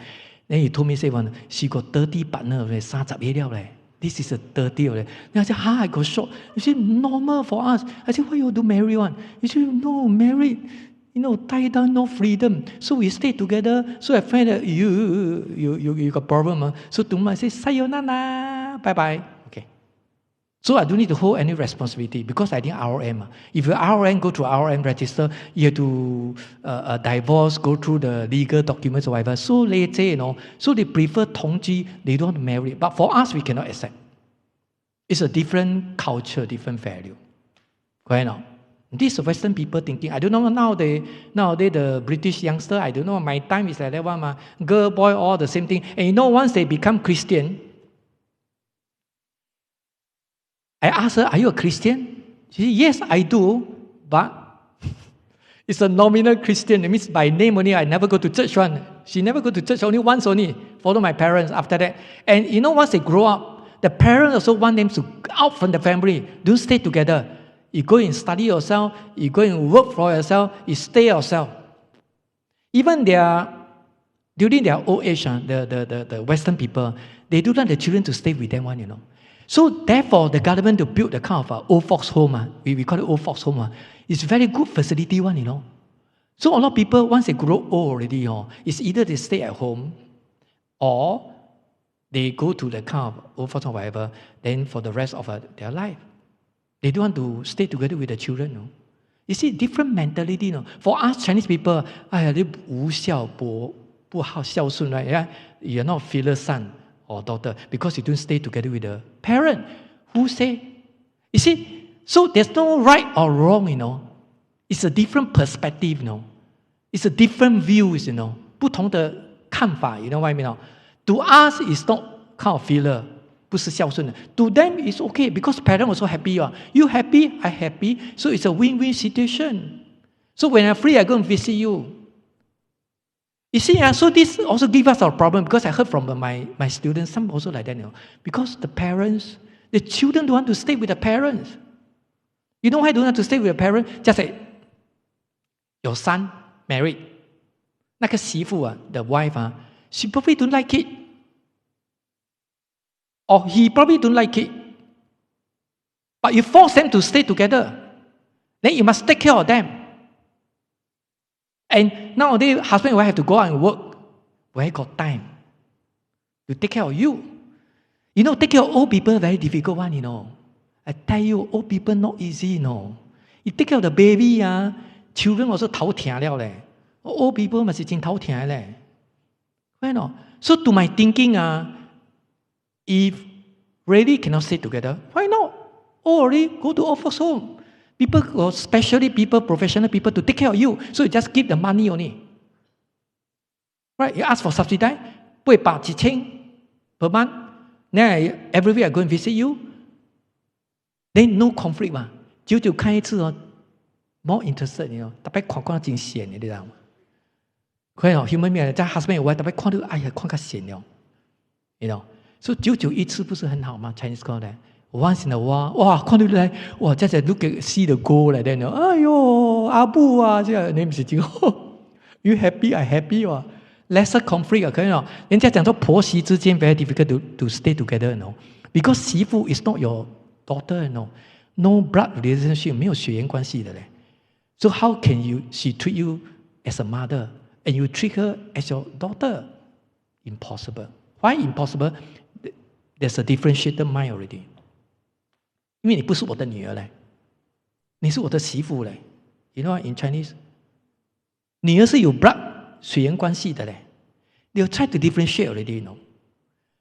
Speaker 1: Then he told me, say, she got 30 partners, 30 了嘞。This is a 30 already. Then I said, I got shocked. You see, normal for us. I said, why you do marry one? You said, no, married, tie down, no freedom. So we stay together. So I find that you got problem. So tomorrow I say, sayonara, bye-bye. Okay. So I don't need to hold any responsibility because I think ROM. If you ROM, go to ROM register, you have to divorce, go through the legal documents or whatever. So later, so they prefer tongji, they don't want to marry. But for us, we cannot accept. It's a different culture, different value. Correct now? This is Western people thinking. I don't know nowadays the British youngster, I don't know, my time is like that one. Girl, boy, all the same thing. And once they become Christian, I asked her, are you a Christian? She said, yes, I do, but it's a nominal Christian. It means by name only, I never go to church one. She never go to church, only once only. Follow my parents after that. And once they grow up, the parents also want them to out from the family. Don't stay together. You go and study yourself, you go and work for yourself, you stay yourself. Even during their old age, the Western people, they do want the children to stay with them one, So therefore, the government to build the kind of old folks home, we call it old folks home, it's very good facility one, So a lot of people, once they grow old already, it's either they stay at home or they go to the kind of old folks or whatever, then for the rest of their life. They don't want to stay together with the children. You see, different mentality. For us Chinese people, right? Yeah? You're not filial son or daughter because you don't stay together with the parent. Who say? You see, so there's no right or wrong, It's a different perspective, It's a different views, 不同的看法, you know what I mean? To us, it's not kind of filial. 不是孝顺的. To them, it's okay because parents also happy. You happy, I happy. So it's a win-win situation. So when I'm free, I go and visit you. You see, so this also gives us a problem because I heard from my students, some also like that, because the children don't want to stay with the parents. You know why they don't want to stay with the parents? Just like your son married. 那个媳妇 the wife, she probably don't like it. Or he probably don't like it. But you force them to stay together. Then you must take care of them. And nowadays, husband and wife have to go out and work. Where got time to take care of you? Take care of old people very difficult one, I tell you, old people not easy, You take care of the baby, children also 頭痛了咧. Old people must be 真頭痛咧. So to my thinking, if really cannot stay together, why not? Already go to old folks' home. People, especially people, professional people, to take care of you. So you just give the money only. Right? You ask for subsidy, 800-1000 per month. Then every week I go and visit you. Then no conflict 嘛。久久看一次more interested, 特別看真閒的，你知道嗎？佢human being 在 husband and wife 特別看到，哎呀，看較閒了，So 久久一次不是很好嗎 ？Chinese call that once in a while， 哇，看到來，哇，真係 look at see the goal 嚟的，哎呦，阿布啊，這樣你唔是真好 ，you happy I happy 喎 ，lesser conflict 可以咯。人家講說婆媳之間 very difficult to stay together， because 媳婦 is not your daughter，no blood relationship， 沒有血緣關係的咧。So how can she treat you as a mother and you treat her as your daughter? Impossible. Why impossible? There's a differentiated mind already. 因為你不是我的女兒嘞，你是我的媳婦嘞。You know what, in Chinese? 女兒是有 blood 血緣關係的嘞。They'll try to differentiate already,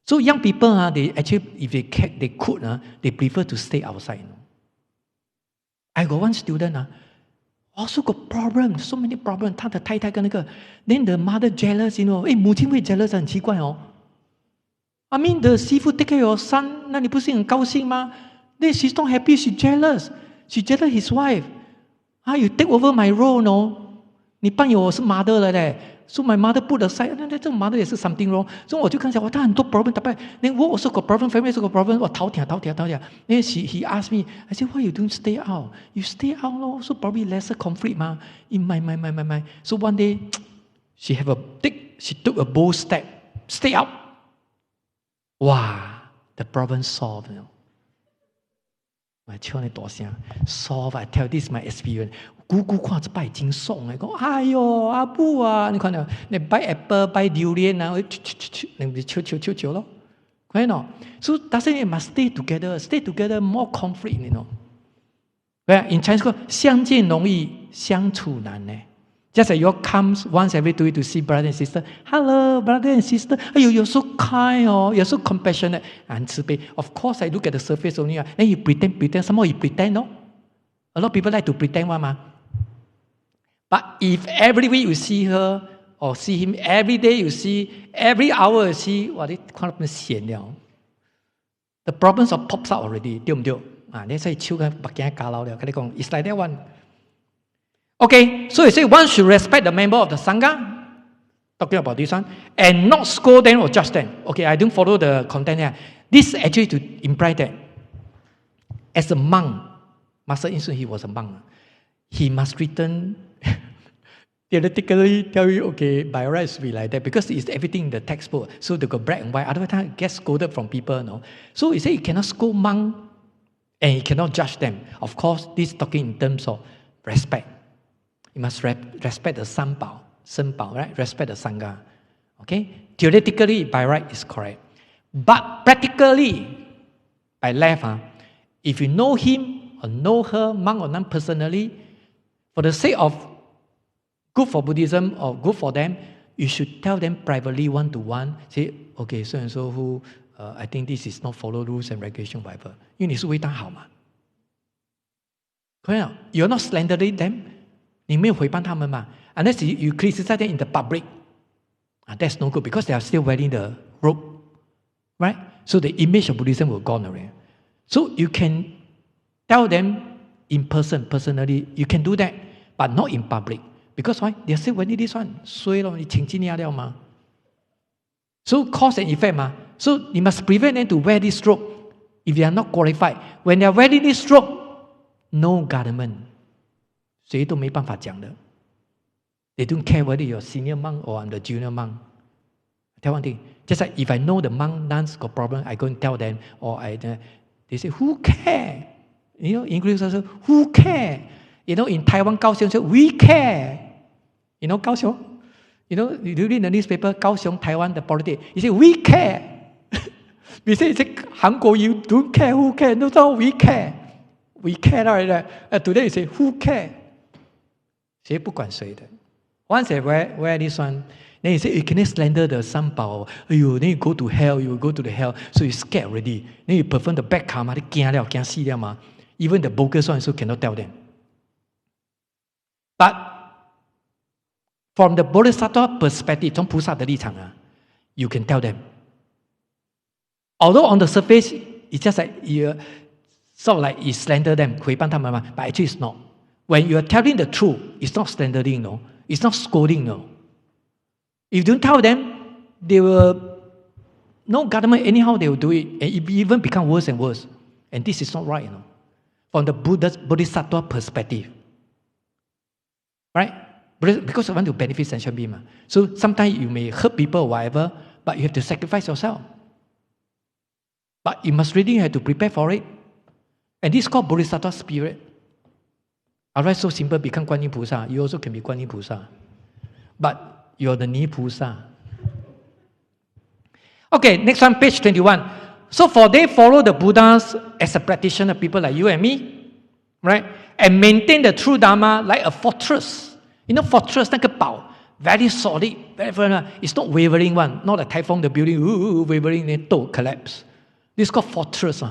Speaker 1: So young people, they actually, if they could, they prefer to stay outside. I got one student, also got problems, so many problems. 他的太太跟那个 then the mother jealous, 母親會 jealous 很奇怪I mean, the 媳婦 take care of your son, 那你不是很高興嗎？ Then she's not happy, she's jealous. She jealous his wife. You take over my role, no? 你扮演我是 mother 了嘞。So my mother put aside, 那這個 mother 也是 something wrong. So 我就看下，哇，他很多 problem， then 我 also got problem, family also got problem. 我頭痛。Then he asked me, I said, why you don't stay out? You stay out, lor. So probably lesser conflict, ma. In my. So one day, she took a bold step. stay out. Wow, the problem solved. I tell you, solve. I tell this is my experience. 姑姑看这拜真爽的，讲哎呦阿母啊，你看到你拜 apple 拜榴莲啊，你抽咯，看到？So doesn't it must stay together? Stay together more conflict, you know. Well, in Chinese, 相见容易相处难呢。Just like you comes once every 2 weeks to see brother and sister. Hello, brother and sister. Oh, you're so kind, you're so compassionate. And of course, I look at the surface only. Then you pretend. Some more you pretend, no? A lot of people like to pretend one, ma. But if every week you see her or see him, every day you see, every hour you see, wow, they kind of sian liao. The problems of pops out already, 对不对？啊，你所以手跟目镜加老了，跟你讲 ，it's like that one. Okay, so you say one should respect the member of the Sangha, talking about this one, and not scold them or judge them. Okay, I don't follow the content here. This actually to imply that as a monk, Master Insun, he was a monk. He must return, theoretically tell you, okay, by right it should be like that, because it's everything in the textbook. So they got black and white, otherwise you get scolded from people, no? So he said you cannot scold monk, and you cannot judge them. Of course, this is talking in terms of respect. You must respect the Sanbao, right? Respect the Sangha. Okay? Theoretically, by right, is correct. But practically, by left, if you know him or know her, monk or nun personally, for the sake of good for Buddhism or good for them, you should tell them privately, one-to-one, say, okay, so-and-so who, I think this is not follow rules and regulation, whatever. 因为你是为他好嘛。You're not slandering them. 你没有诽谤他们嘛 ？Unless you criticize them in the public, that's no good because they are still wearing the robe, right? So the image of Buddhism will gone already. So you can tell them in person, personally, you can do that, but not in public. Because why? They are still wearing this one. 衰咯，你请进压了嘛。So cause and effect 嘛。So you must prevent them to wear this robe if they are not qualified. When they are wearing this robe, no government. 谁都没办法讲的。They don't care whether you're a senior monk or I'm the junior monk. I tell one thing, just like if I know the monk nuns got problem, I go and tell them, or they say, who care? You know, English also, who care? You know, in Taiwan, Kaohsiung say, we care. You know, Kaohsiung? You know, you read the newspaper, Kaohsiung, Taiwan, the politics. You say, we care. We say, Hanko, you don't care, who care? No, we care. We care, right? Today you say, who care? 谁不管谁的 Once they wear this one, then you say, you cannot slander the Sanbao. Then you go to hell, you will go to the hell. So you scared already. Then you perform the bad karma, they 驚了，驚死了嘛。Even the bogus one, so cannot tell them. But from the Bodhisattva perspective, 从菩萨的立场you can tell them. Although on the surface, it's just like you sort of like you slander them, 诽谤他们嘛 but actually it's not. When you are telling the truth, it's not slandering, no. It's not scolding, no. If you don't tell them, they will, no government, anyhow they will do it. And it even become worse and worse. And this is not right, you know. From the Bodhisattva perspective. Right? Because I want to benefit sentient being. So sometimes you may hurt people or whatever, but you have to sacrifice yourself. But you must really have to prepare for it. And this is called Bodhisattva spirit. Otherwise, so simple, become 观音菩萨. You also can be 观音菩萨. But you're the 泥菩萨. Okay, next one, page 21. So for they follow the Buddhas as a practitioner, people like you and me, right? And maintain the true Dharma like a fortress. You know, fortress, 那个堡, very solid, very, it's not wavering one. Not like typhoon, the building, wavering, then collapse. This is called fortress.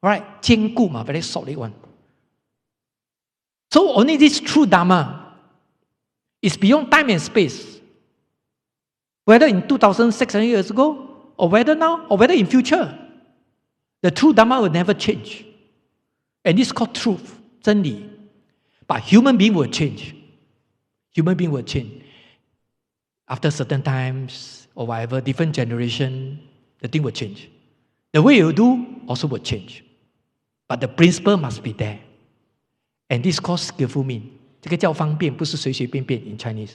Speaker 1: Right? 坚固嘛, very solid one. So only this true Dharma is beyond time and space. Whether in 2,600 years ago, or whether now, or whether in future, the true Dharma will never change. And this is called truth, 真理. But human being will change. Human being will change. After certain times, or whatever, different generation, the thing will change. The way you do also will change. But the principle must be there. And this is called skillful mean. 这个叫方便，不是随随便便 in Chinese.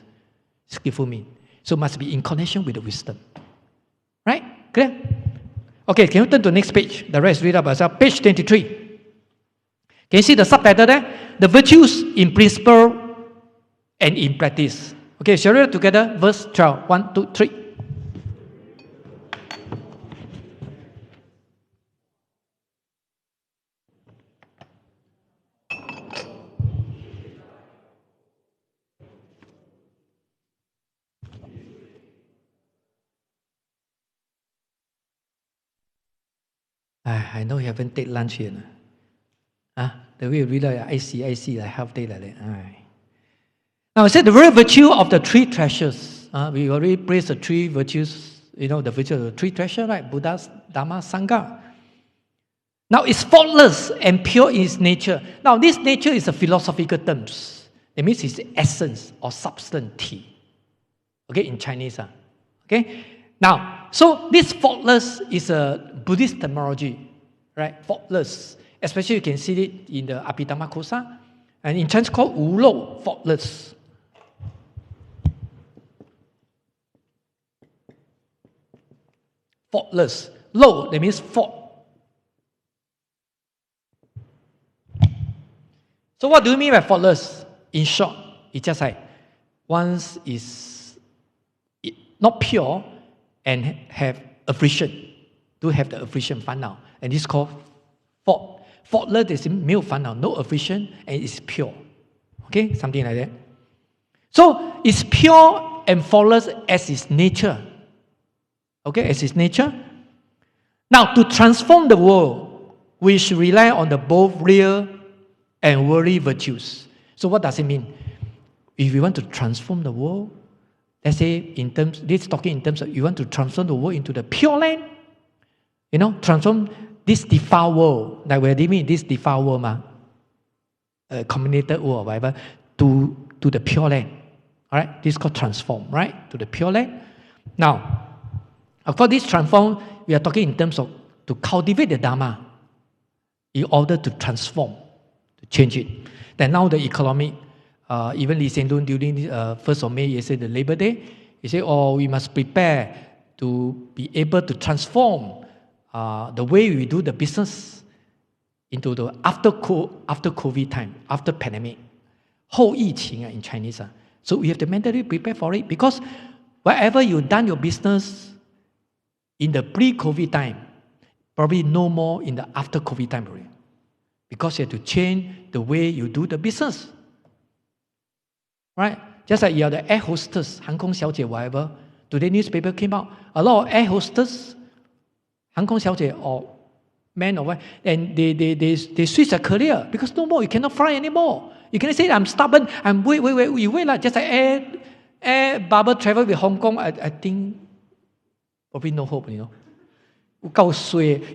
Speaker 1: Skillful mean. So must be in connection with the wisdom. Right? Clear? Okay, can you turn to the next page? The rest read up yourself. Page 23. Can you see the subtitle there? The virtues in principle and in practice. Okay, shall we read together? Verse 12. 1, 2, 3. I know you haven't taken lunch yet. The way you read it, I see, like half day like that. All right. Now, I said the very virtue of the three treasures. We already praised the three virtues, the virtue of the three treasures, right? Buddha, Dharma, Sangha. Now, it's faultless and pure in its nature. Now, this nature is a philosophical term. It means it's essence or substance. Okay, in Chinese. Okay? Now, so this faultless is a Buddhist terminology, right? Faultless. Especially you can see it in the Abhidhamma Kosa. And in Chinese called Wu Lou, faultless. Faultless. Lou, that means fault. So what do you mean by faultless? In short, it's just like once is not pure and have affliction. Do have the affliction 烦恼. And this is called fault. Faultless is 没有烦恼, no affliction, and it's pure. Okay, something like that. So it's pure and faultless as its nature. Okay, as its nature. Now, to transform the world, we should rely on the both real and worldly virtues. So what does it mean? If we want to transform the world, let's say this talking in terms of you want to transform the world into the pure land, transform this defiled world, like we're living in this defiled world, comminated world or whatever, to the pure land. All right, this is called transform, right? To the pure land. Now, of course, this transform, we are talking in terms of to cultivate the Dharma in order to transform, to change it. Then now the economic, even Lee Hsien Loong during 1st of May, yesterday, the Labor Day, he said, we must prepare to be able to transform the way we do the business into the after COVID time, after pandemic, 后疫情 in Chinese. So we have to mentally prepare for it because wherever you done your business in the pre-COVID time, probably no more in the after COVID time already. Because you have to change the way you do the business. Right? Just like you are the air hostess, 航空小姐, whatever. Today newspaper came out, a lot of air hostess, 航空小姐 or men or what, and they switch their career because no more, you cannot fly anymore. You cannot say, I'm stubborn, you wait like just like air bubble travel with Hong Kong, I think probably no hope, You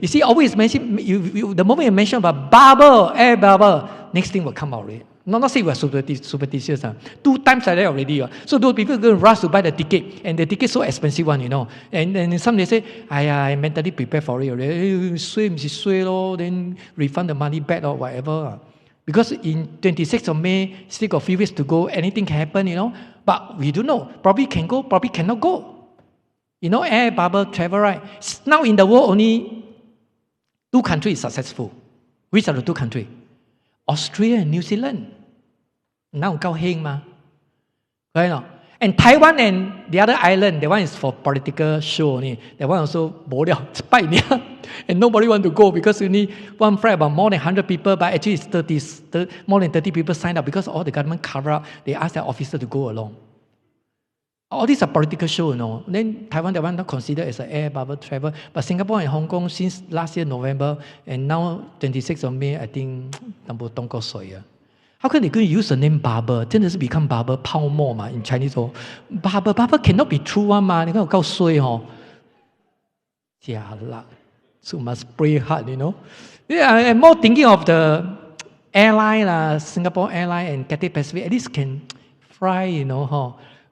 Speaker 1: see, always mention, the moment you mention about bubble, air bubble, next thing will come out already. Not say we're superstitious. 2 times like that already. So those people are going to rush to buy the ticket. And the ticket is so expensive one, And some they say, I mentally prepare for it already. Then refund the money back or whatever. Because in 26th of May, still got a few weeks to go, anything can happen, But we don't know. Probably can go, probably cannot go. Air bubble travel, right? Now in the world, only 2 countries successful. Which are the 2 countries? Australia and New Zealand. Now cao heng ma. Right now. And Taiwan and the other island, that one is for political show only. That one also bo liao, and nobody want to go because you need one flight about more than 100 people, but actually it's more than 30 people signed up because all the government cover up. They ask their officer to go along. All these are political show, Then Taiwan, that one not considered as an air bubble travel. But Singapore and Hong Kong since last year November and now 26th of May, I think How can they go use the name bubble? 真的是 become bubble 泡沫嘛 in Chinese. Bubble cannot be true one嘛，你看我够衰假啦 So must pray hard, Yeah, I'm more thinking of the airline, Singapore Airline and Cathay Pacific. At least can fly,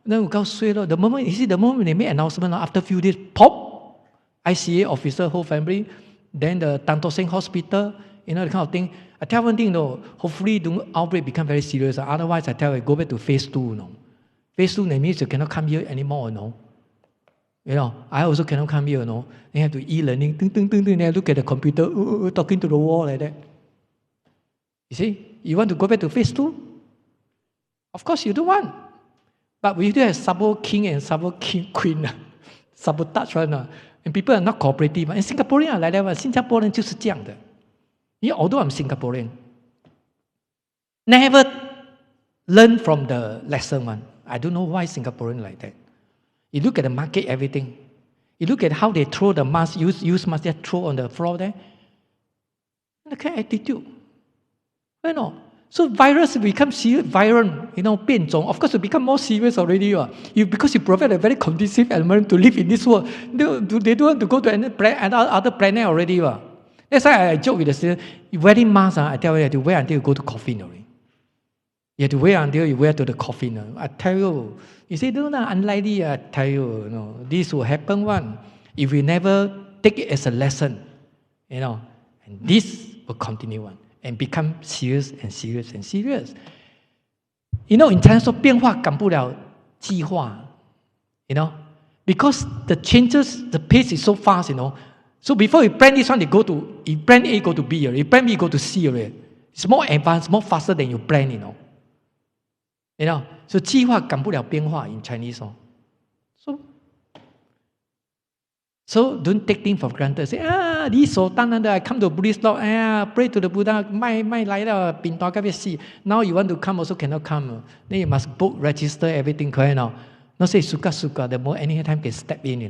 Speaker 1: Then we go straight. The moment they make announcement, after a few days, pop, ICA officer, whole family, then the Tan Tock Seng Hospital, the kind of thing. I tell one thing, hopefully the outbreak become very serious. Otherwise, I tell you, go back to phase 2, Phase 2, that means you cannot come here anymore, I also cannot come here, They have to e-learning, they look at the computer, talking to the wall like that. You see, you want to go back to phase 2? Of course you don't want. But we do have sabo king and sabo queen, sabotage one, and people are not cooperative. And Singaporean are like that, 新加坡人就是这样的。Although I'm Singaporean, never learn from the lesson one. I don't know why Singaporean like that. You look at the market, everything. You look at how they throw the mask, use mask, they throw on the floor there. The kind of attitude. So virus become serious, viral, 变种. Of course, it become more serious already. Because you provide a very conducive environment to live in this world. They don't want to go to other planet already. That's why I joke with the students, wearing mask, I tell you, you have to wear until you go to coffin already. You have to wear until you wear to the coffin. I tell you, you say, no, unlikely, I tell you, this will happen one. If we never take it as a lesson, and this will continue on. And become serious and serious and serious. In China, 说变化赶不了计划, because the changes, the pace is so fast, So before you plan this one, you plan A, go to B, you plan B, go to C. It's more advanced, more faster than you plan, So 计划赶不了变化 in Chinese. So don't take things for granted. Say, this so done, I come to a Buddhist law, pray to the Buddha, now you want to come, also cannot come. Then you must book, register, everything, correct now. Not say suka, the more anytime can step in,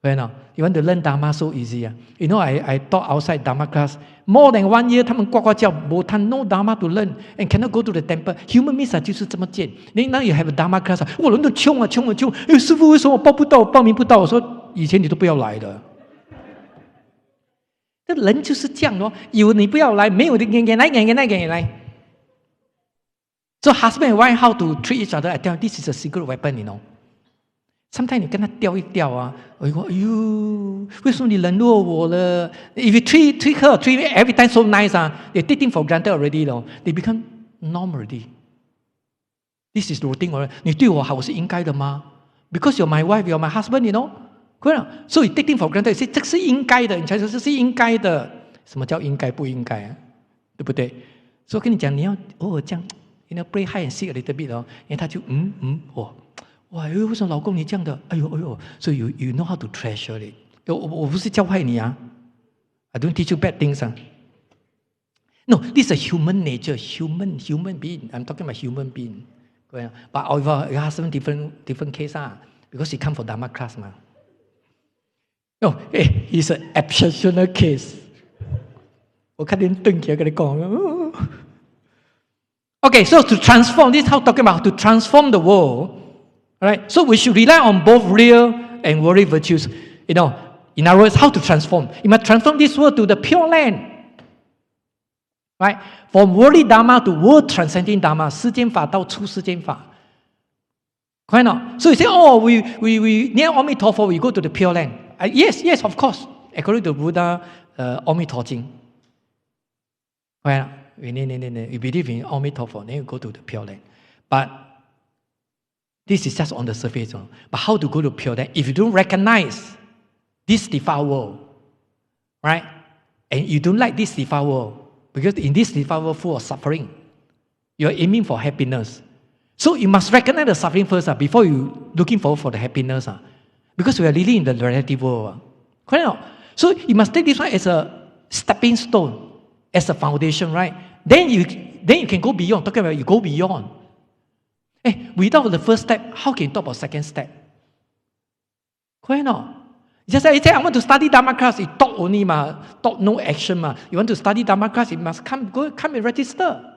Speaker 1: Correct now. You want to learn Dharma so easy. I taught outside Dharma class. More than 1 year, 他们呱呱叫 no Dharma to learn and cannot go to the temple. Human beings 就是这么贱. Then now you have a Dharma class. 人都穷啊，师父为什么报名不到？我说以前你都不要来的。这人就是这样咯，有你不要来，没有的给来。So husband and wife how to treat each other? I tell you, this is a secret weapon, Sometimes 你跟他吊一吊啊，我说哎呦，为什么你冷落我了 ？If you treat her, treat me every time so nice, they take things for granted already, They become normal already. This is routine already. 你对我好，我是应该的吗 ？Because you're my wife, you're my husband, So you take things for granted. 这是应该的，你才说这是应该的。什么叫应该不应该啊？对不对？所以我跟你讲，你要偶尔这样，play hide and seek a little bit 然后他就哇，为什么老公你这样的？哎呦，所以 you know how to treasure it。我不是教坏你啊 ，I don't teach you bad things No, this is a human nature, human being. I'm talking about human being. But your husband different case because he come for Dharma class No, he's an exceptional case. 我看见瞪起来跟你讲。Okay, so to transform, this is how talking about to transform the world. Right? So we should rely on both real and worldly virtues. In other words, how to transform? You must transform this world to the pure land. Right? From worldly Dharma to world transcending Dharma, 世间法到出世间法. Correct not? So you say, we near Amitofo, we go to the pure land. Yes, of course. According to Buddha, Amitofo. Correct? We believe in Amitofo, then you go to the pure land. But this is just on the surface. But how to go to pure land? If you don't recognize this defiled world, right? And you don't like this defiled world, because in this defiled world full of suffering, you are aiming for happiness. So you must recognize the suffering first before you looking forward for the happiness. Because we are living in the relative world. Correct? So you must take this one as a stepping stone, as a foundation, right? Then you can go beyond. Talking about you go beyond. Without the first step, how can you talk about second step? Correct? Just say, I want to study Dharma class. You talk only, talk no action. You want to study Dharma class, you must come and register.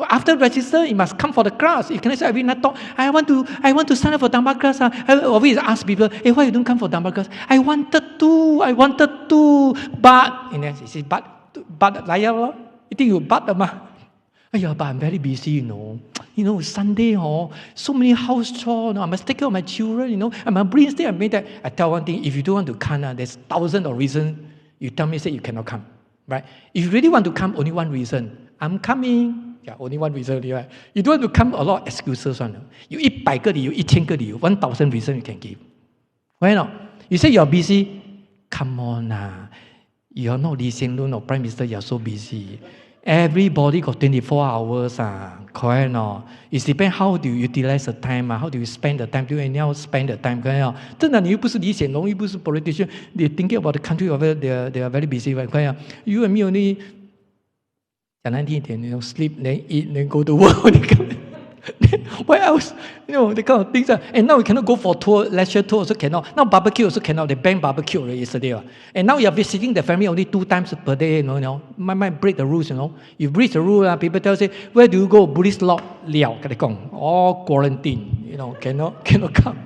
Speaker 1: After register, you must come for the class. You cannot say every night talk. I want to sign up for Dharma class. I always ask people, why you don't come for Dharma class? I wanted to, but you say, but like you think you but but I'm very busy, Sunday, so many house chores, I must take care of my children, and my brain still made that. I tell one thing, if you don't want to come, there's thousands of reasons. You tell me, say you cannot come, right? If you really want to come, only one reason. I'm coming. Yeah, only one reason, right? You don't want to come, a lot of excuses. You 100个理由, 1000个理由, 1000 reasons you can give. Right now, you say you're busy. Come on, you're not Lee Hsien Loong or Prime Minister. You're so busy. Everybody got 24 hours. Correct no? It depends how do you utilize the time. How do you spend the time? Do you anyhow spend the time? 真的，你又不是李显龙，又不是 politician. They thinking about the country of it. They are very busy. Right? You and me only 讲难听一点，sleep, then eat, then go to work. What else? The kind of things. And now we cannot go for tour, leisure tour also cannot. Now barbecue also cannot. They banned barbecue already yesterday. And now you are visiting the family only 2 times per day. Might break the rules. You breach the rule. People tell you, where do you go? Buddhist law, liao. All quarantine. Cannot come.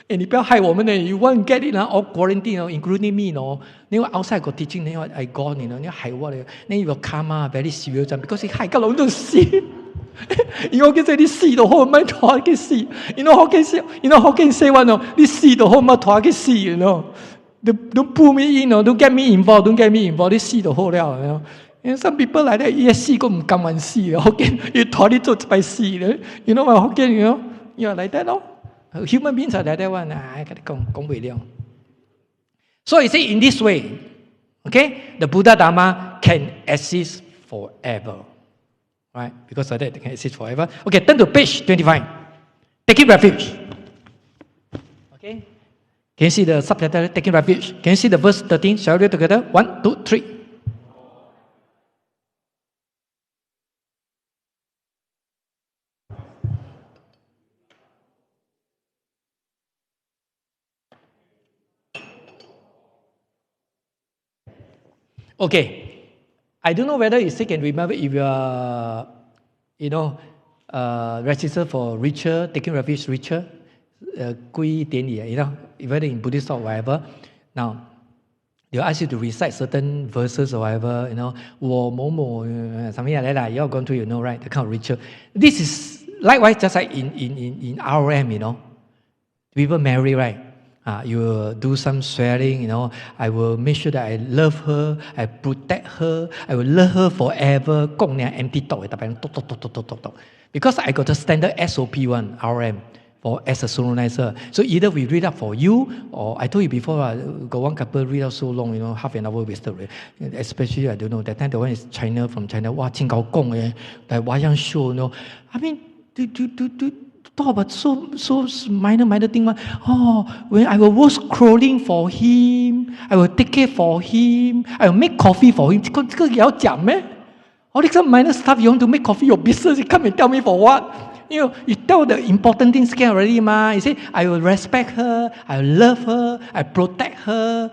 Speaker 1: And 你不要害我们呢 you won't get it, all quarantine, including me. Then outside got teaching, then I gone, 你害我 then you will come, very serious, because 你害個人都死。我叫你死就好，唔係拖佢死。how can say one? 你死就好，唔係拖佢死。Don't pull me in, don't get me involved. 你死就好了。And some people like that, 一死都唔敢玩死。Hokkien, 要拖你做一擺死。my Hokkien, you're like that, Human beings are like that one. I got to講不了。So you see, in this way, okay, the Buddha Dharma can exist forever. Right? Because of that, they can exist forever. Okay, turn to page 25. Taking refuge. Okay? Can you see the subtitle, Taking Refuge? Can you see the verse 13? Shall we read together? 1, 2, 3. Okay. I don't know whether you still can remember if you are, registered for ritual, taking refuge ritual, 皈典礼, whether in Buddhist or whatever. Now, they'll ask you to recite certain verses or whatever, 我某某, something like that. You're going to, right, the kind of ritual. This is likewise just like in RM, people marry, right? You will do some swearing, I will make sure that I love her, I protect her, I will love her forever. Empty talk. Because I got the standard SOP one, RM, as a solemnizer. So either we read up for you, or I told you before, got one couple read out so long, half an hour wasted. Especially, I don't know, that time the one is from China. Wow, 清高讲like wayang show, I mean, talk about so minor thing. When I will wash clothing for him, I will take care for him, I will make coffee for him. 這個要講咩? All this minor stuff you want to make coffee your business, you come and tell me for what? You tell the important things already, You say, I will respect her, I will love her, I protect her.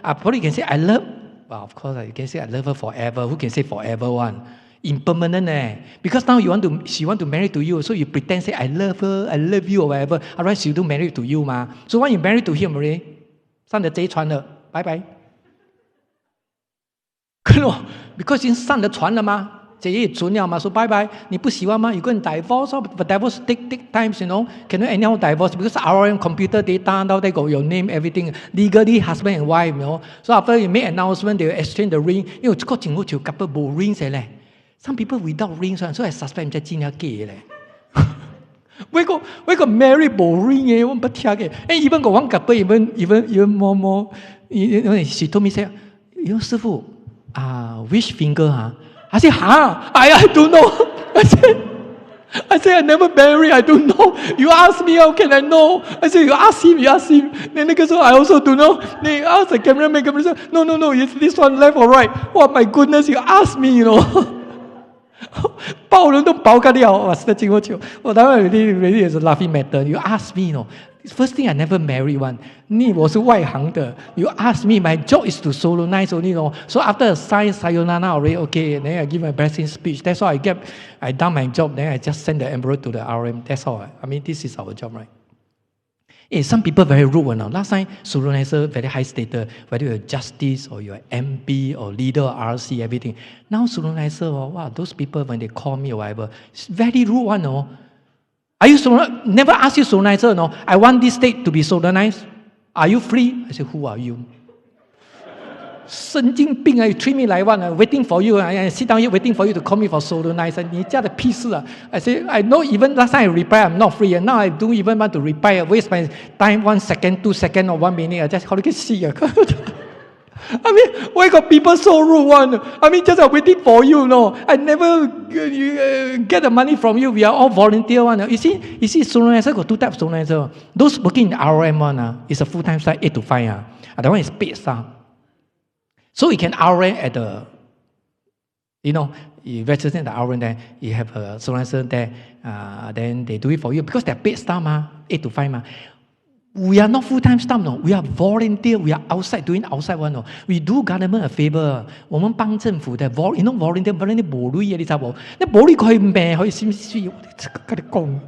Speaker 1: I probably can say I love. Well, of course, you can say I love her forever. Who can say forever one? Impermanent. Because now she want to marry to you, so you pretend say I love her, I love you or whatever. Otherwise she don't marry to you ma. So when you marry to him already, 上了贼船了，拜拜。Because 已经上了船了嘛，这也准了嘛，说拜拜。你不喜欢吗？ You go and divorce, but divorce take times, Cannot anyhow divorce because RM computer data now they got your name, everything legally husband and wife, So after you make announcement, they will exchange the ring. 這個政府就根本冇 ring 嘅咧。Some people without rings, so I suspect 唔知真係假咧。we got married 冇 ring 嘅，我唔聽嘅。even 個 one couple even more. She told me say, 師傅which finger I said I don't know. I said I never married, I don't know. You ask me, how can I know? I said you ask him. Then 那個時候 I also don't know. Then ask the cameraman say, no, it's this one left or right. Oh my goodness, you ask me, 包人都包個了，我實在真好笑。我當然 really is a laughing matter. You ask me, First thing I never marry one. 我是外行的。You ask me, my job is to solemnize only, So after I sign sayonara already, okay, then I give my blessing speech. That's all I done my job. Then I just send the envelope to the RM. That's all. I mean, this is our job, right? Some people very rude. Last time, solemnizer very high status, whether you're justice or you're MP or leader or RC, everything. Now solemnizer, wow, those people when they call me or whatever, it's very rude one. Are you never ask you solemnizer? No, I want this state to be solemnized. Are you free? I say, who are you? 神经病啊 ！You treat me like one, waiting for you, I sit down here waiting for you to call me for solemnize. 你家的屁事啊 ！I say I know even last time I reply I'm not free, and now I don't even want to reply. Waste my time 1 second, 2 seconds, or 1 minute. I just how you can see啊！I mean, why got people so rude one? I mean, just waiting for you, no. I never get the money from you. We are all volunteer one. You see, solemnizer got 2 types of solemnizer. Those working in ROM one is a full-time staff, 8 to 5 That one is paid staff. So you can ROM at the, you register in the ROM there, you have a solemnizer there, then they do it for you because they're paid staff 8 to 5 We are not full-time staff, no. We are volunteer. We are outside doing outside one, no. We do government a favor. 我们帮政府的 volunteer 冇鐳嘢，你知冇？你冇鐳可以咩？可以先需要跟你講。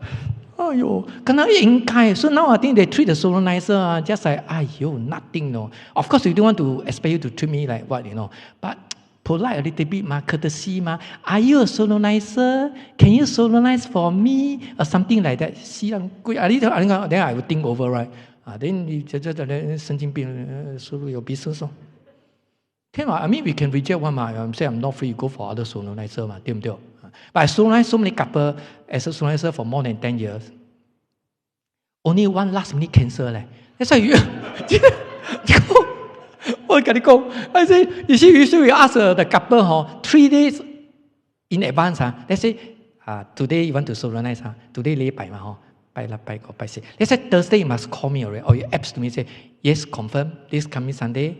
Speaker 1: 哎呦，咁樣應該。So now I think they treat the solemnizer just like nothing, no. Of course, we don't want to expect you to treat me like what, but polite a little bit, courtesy, Are you a solemnizer? Can you solemnize for me? Or something like that. Then I will think over, right? Then you just 神经病，收入有 business. Okay, I mean, we can reject one, say I'm not free, you go for other solemnizer, 對唔對? But I solemnize so many couple as a solemnizer for more than 10 years. Only one last minute cancel. That's why you... I say, you see, usually we ask the couple 3 days in advance. Let's say, today you want to solemnize. Today 禮拜嘛，拜六拜個拜四。Let's say Thursday you must call me already, or you apps to me say, yes, confirm this coming Sunday,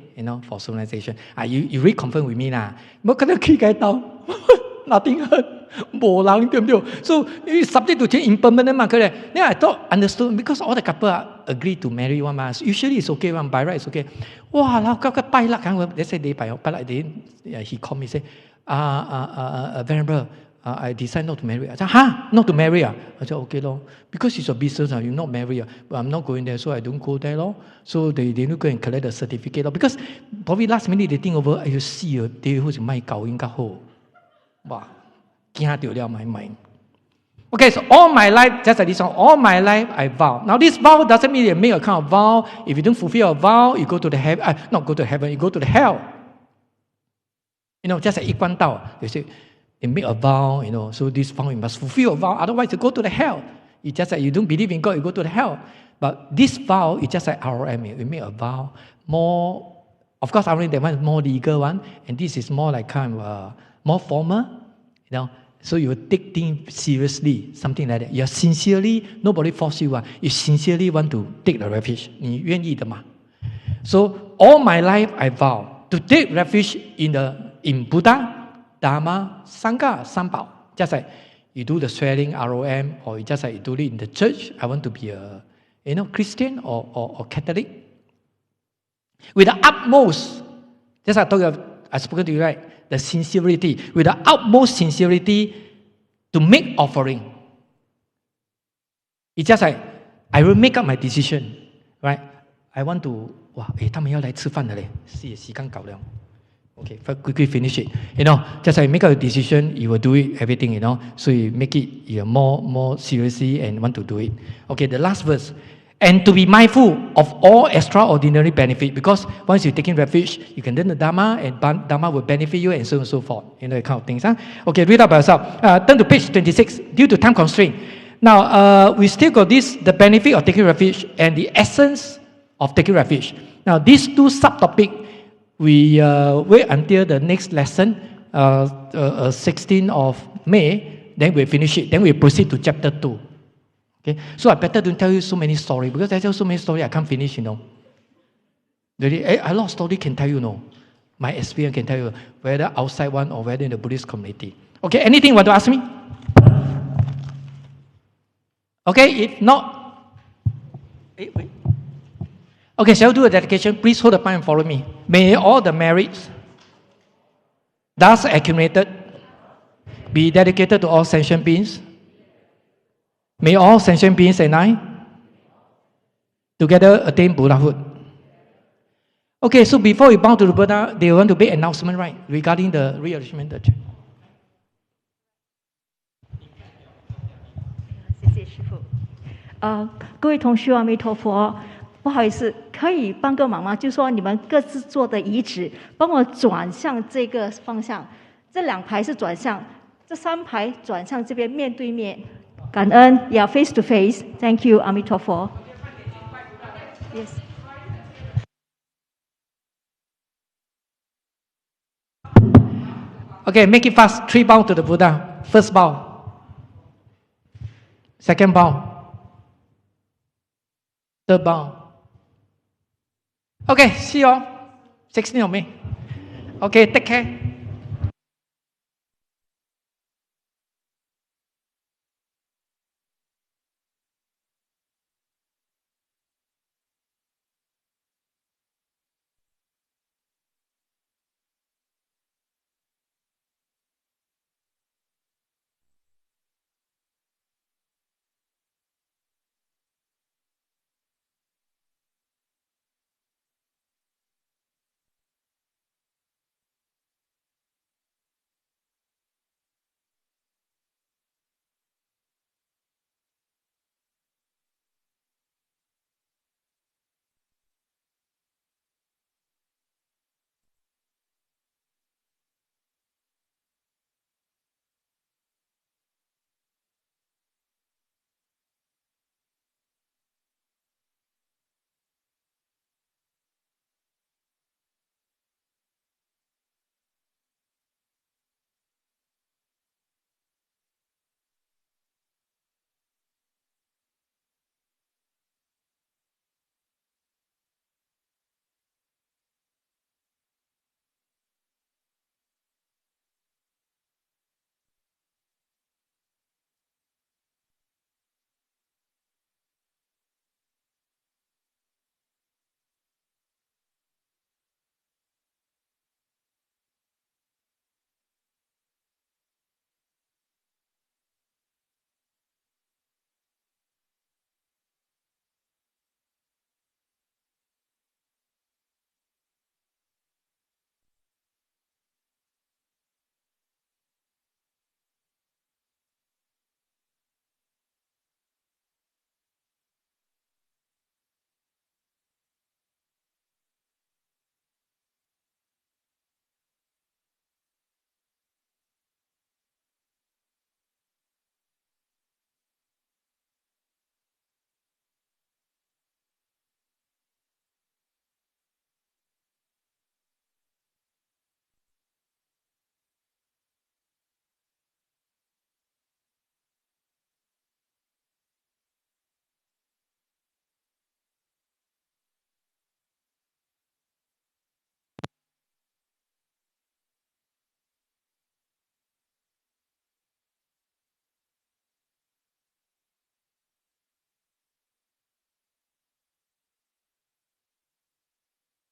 Speaker 1: for solemnization. You reconfirm with me lah. 冇可能傾偈到 ，nothing heard. 冇人對唔對 ？So you subject to change impermanent 嘛，correct? Then I thought understood because all the couple agree to marry one 嘛 ，usually it's okay one, by right it's okay. 哇，然後個拜六let's say 禮拜六he called me say, Venerable, I decide not to marry. I said, not to marry I said, okay lor, because it's a business you not marry but I'm not going there, so I don't go there lor. So they don't go and collect the certificate lor, because probably last minute they think over, you see 你好似咪搞應該好，哇！驚掉了 my mind. Okay, so all my life, just like this one, all my life I vow. Now this vow doesn't mean you make a kind of vow. If you don't fulfill a vow, you go to the heaven. Not go to heaven, you go to the hell. Just like 一貫道, they say, you make a vow, so this vow you must fulfill a vow, otherwise you go to the hell. It's just like you don't believe in God, you go to the hell. But this vow is just like ROM. You make a vow more, of course, ROM, that one is more legal one, and this is more like kind of more formal, So you take things seriously, something like that. You sincerely, nobody force you. You sincerely want to take the refuge. 你願意的嘛? So all my life I vow to take refuge in Buddha, Dharma, Sangha, 三寶. Just like you do the swearing ROM, or just like you do it in the church. I want to be a Christian or Catholic. With the utmost, just like I spoken to you, right? The sincerity, with the utmost sincerity to make offering. It's just like, I will make up my decision, right? I want to, 他们要来吃飯了嘞，時間搞了。Okay, quickly finish it. Just like make up a decision, you will do it, everything, so you make it more seriously and want to do it. Okay, the last verse. And to be mindful of all extraordinary benefit, because once you're taking refuge, you can learn the Dharma, and Dharma will benefit you, and so on and so forth. That kind of things. Okay, read up by yourself. Turn to page 26. Due to time constraint. Now, we still got the benefit of taking refuge and the essence of taking refuge. Now, these 2 subtopics, we wait until the next lesson, 16th of May, then we finish it. Then we proceed to chapter 2. Okay, so I better don't tell you so many stories, because I tell so many stories I can't finish, Really, a lot of stories can tell you, My experience can tell you, whether outside one or whether in the Buddhist community. Okay, anything you want to ask me? Okay, if not, wait. Okay, shall we do a dedication? Please hold the mic and follow me. May all the merits thus accumulated be dedicated to all sentient beings. May all sentient beings and I together attain Buddhahood. Okay, so before we bow to the Buddha, they want to make an announcement, right, regarding the rearrangement.
Speaker 2: 谢谢师父。各位同修，阿弥陀佛。不好意思，可以帮个忙吗？就说你们各自做的仪止，帮我转向这个方向，这2排是转向，这3排转向这边面对面。感恩，Yeah, face to face. Thank you, 阿弥陀佛。Yes.
Speaker 1: Okay, make it fast. 3 bow to the Buddha. First bow. Second bow. Third bow. Okay, see you all. 16 of May. Okay, take care.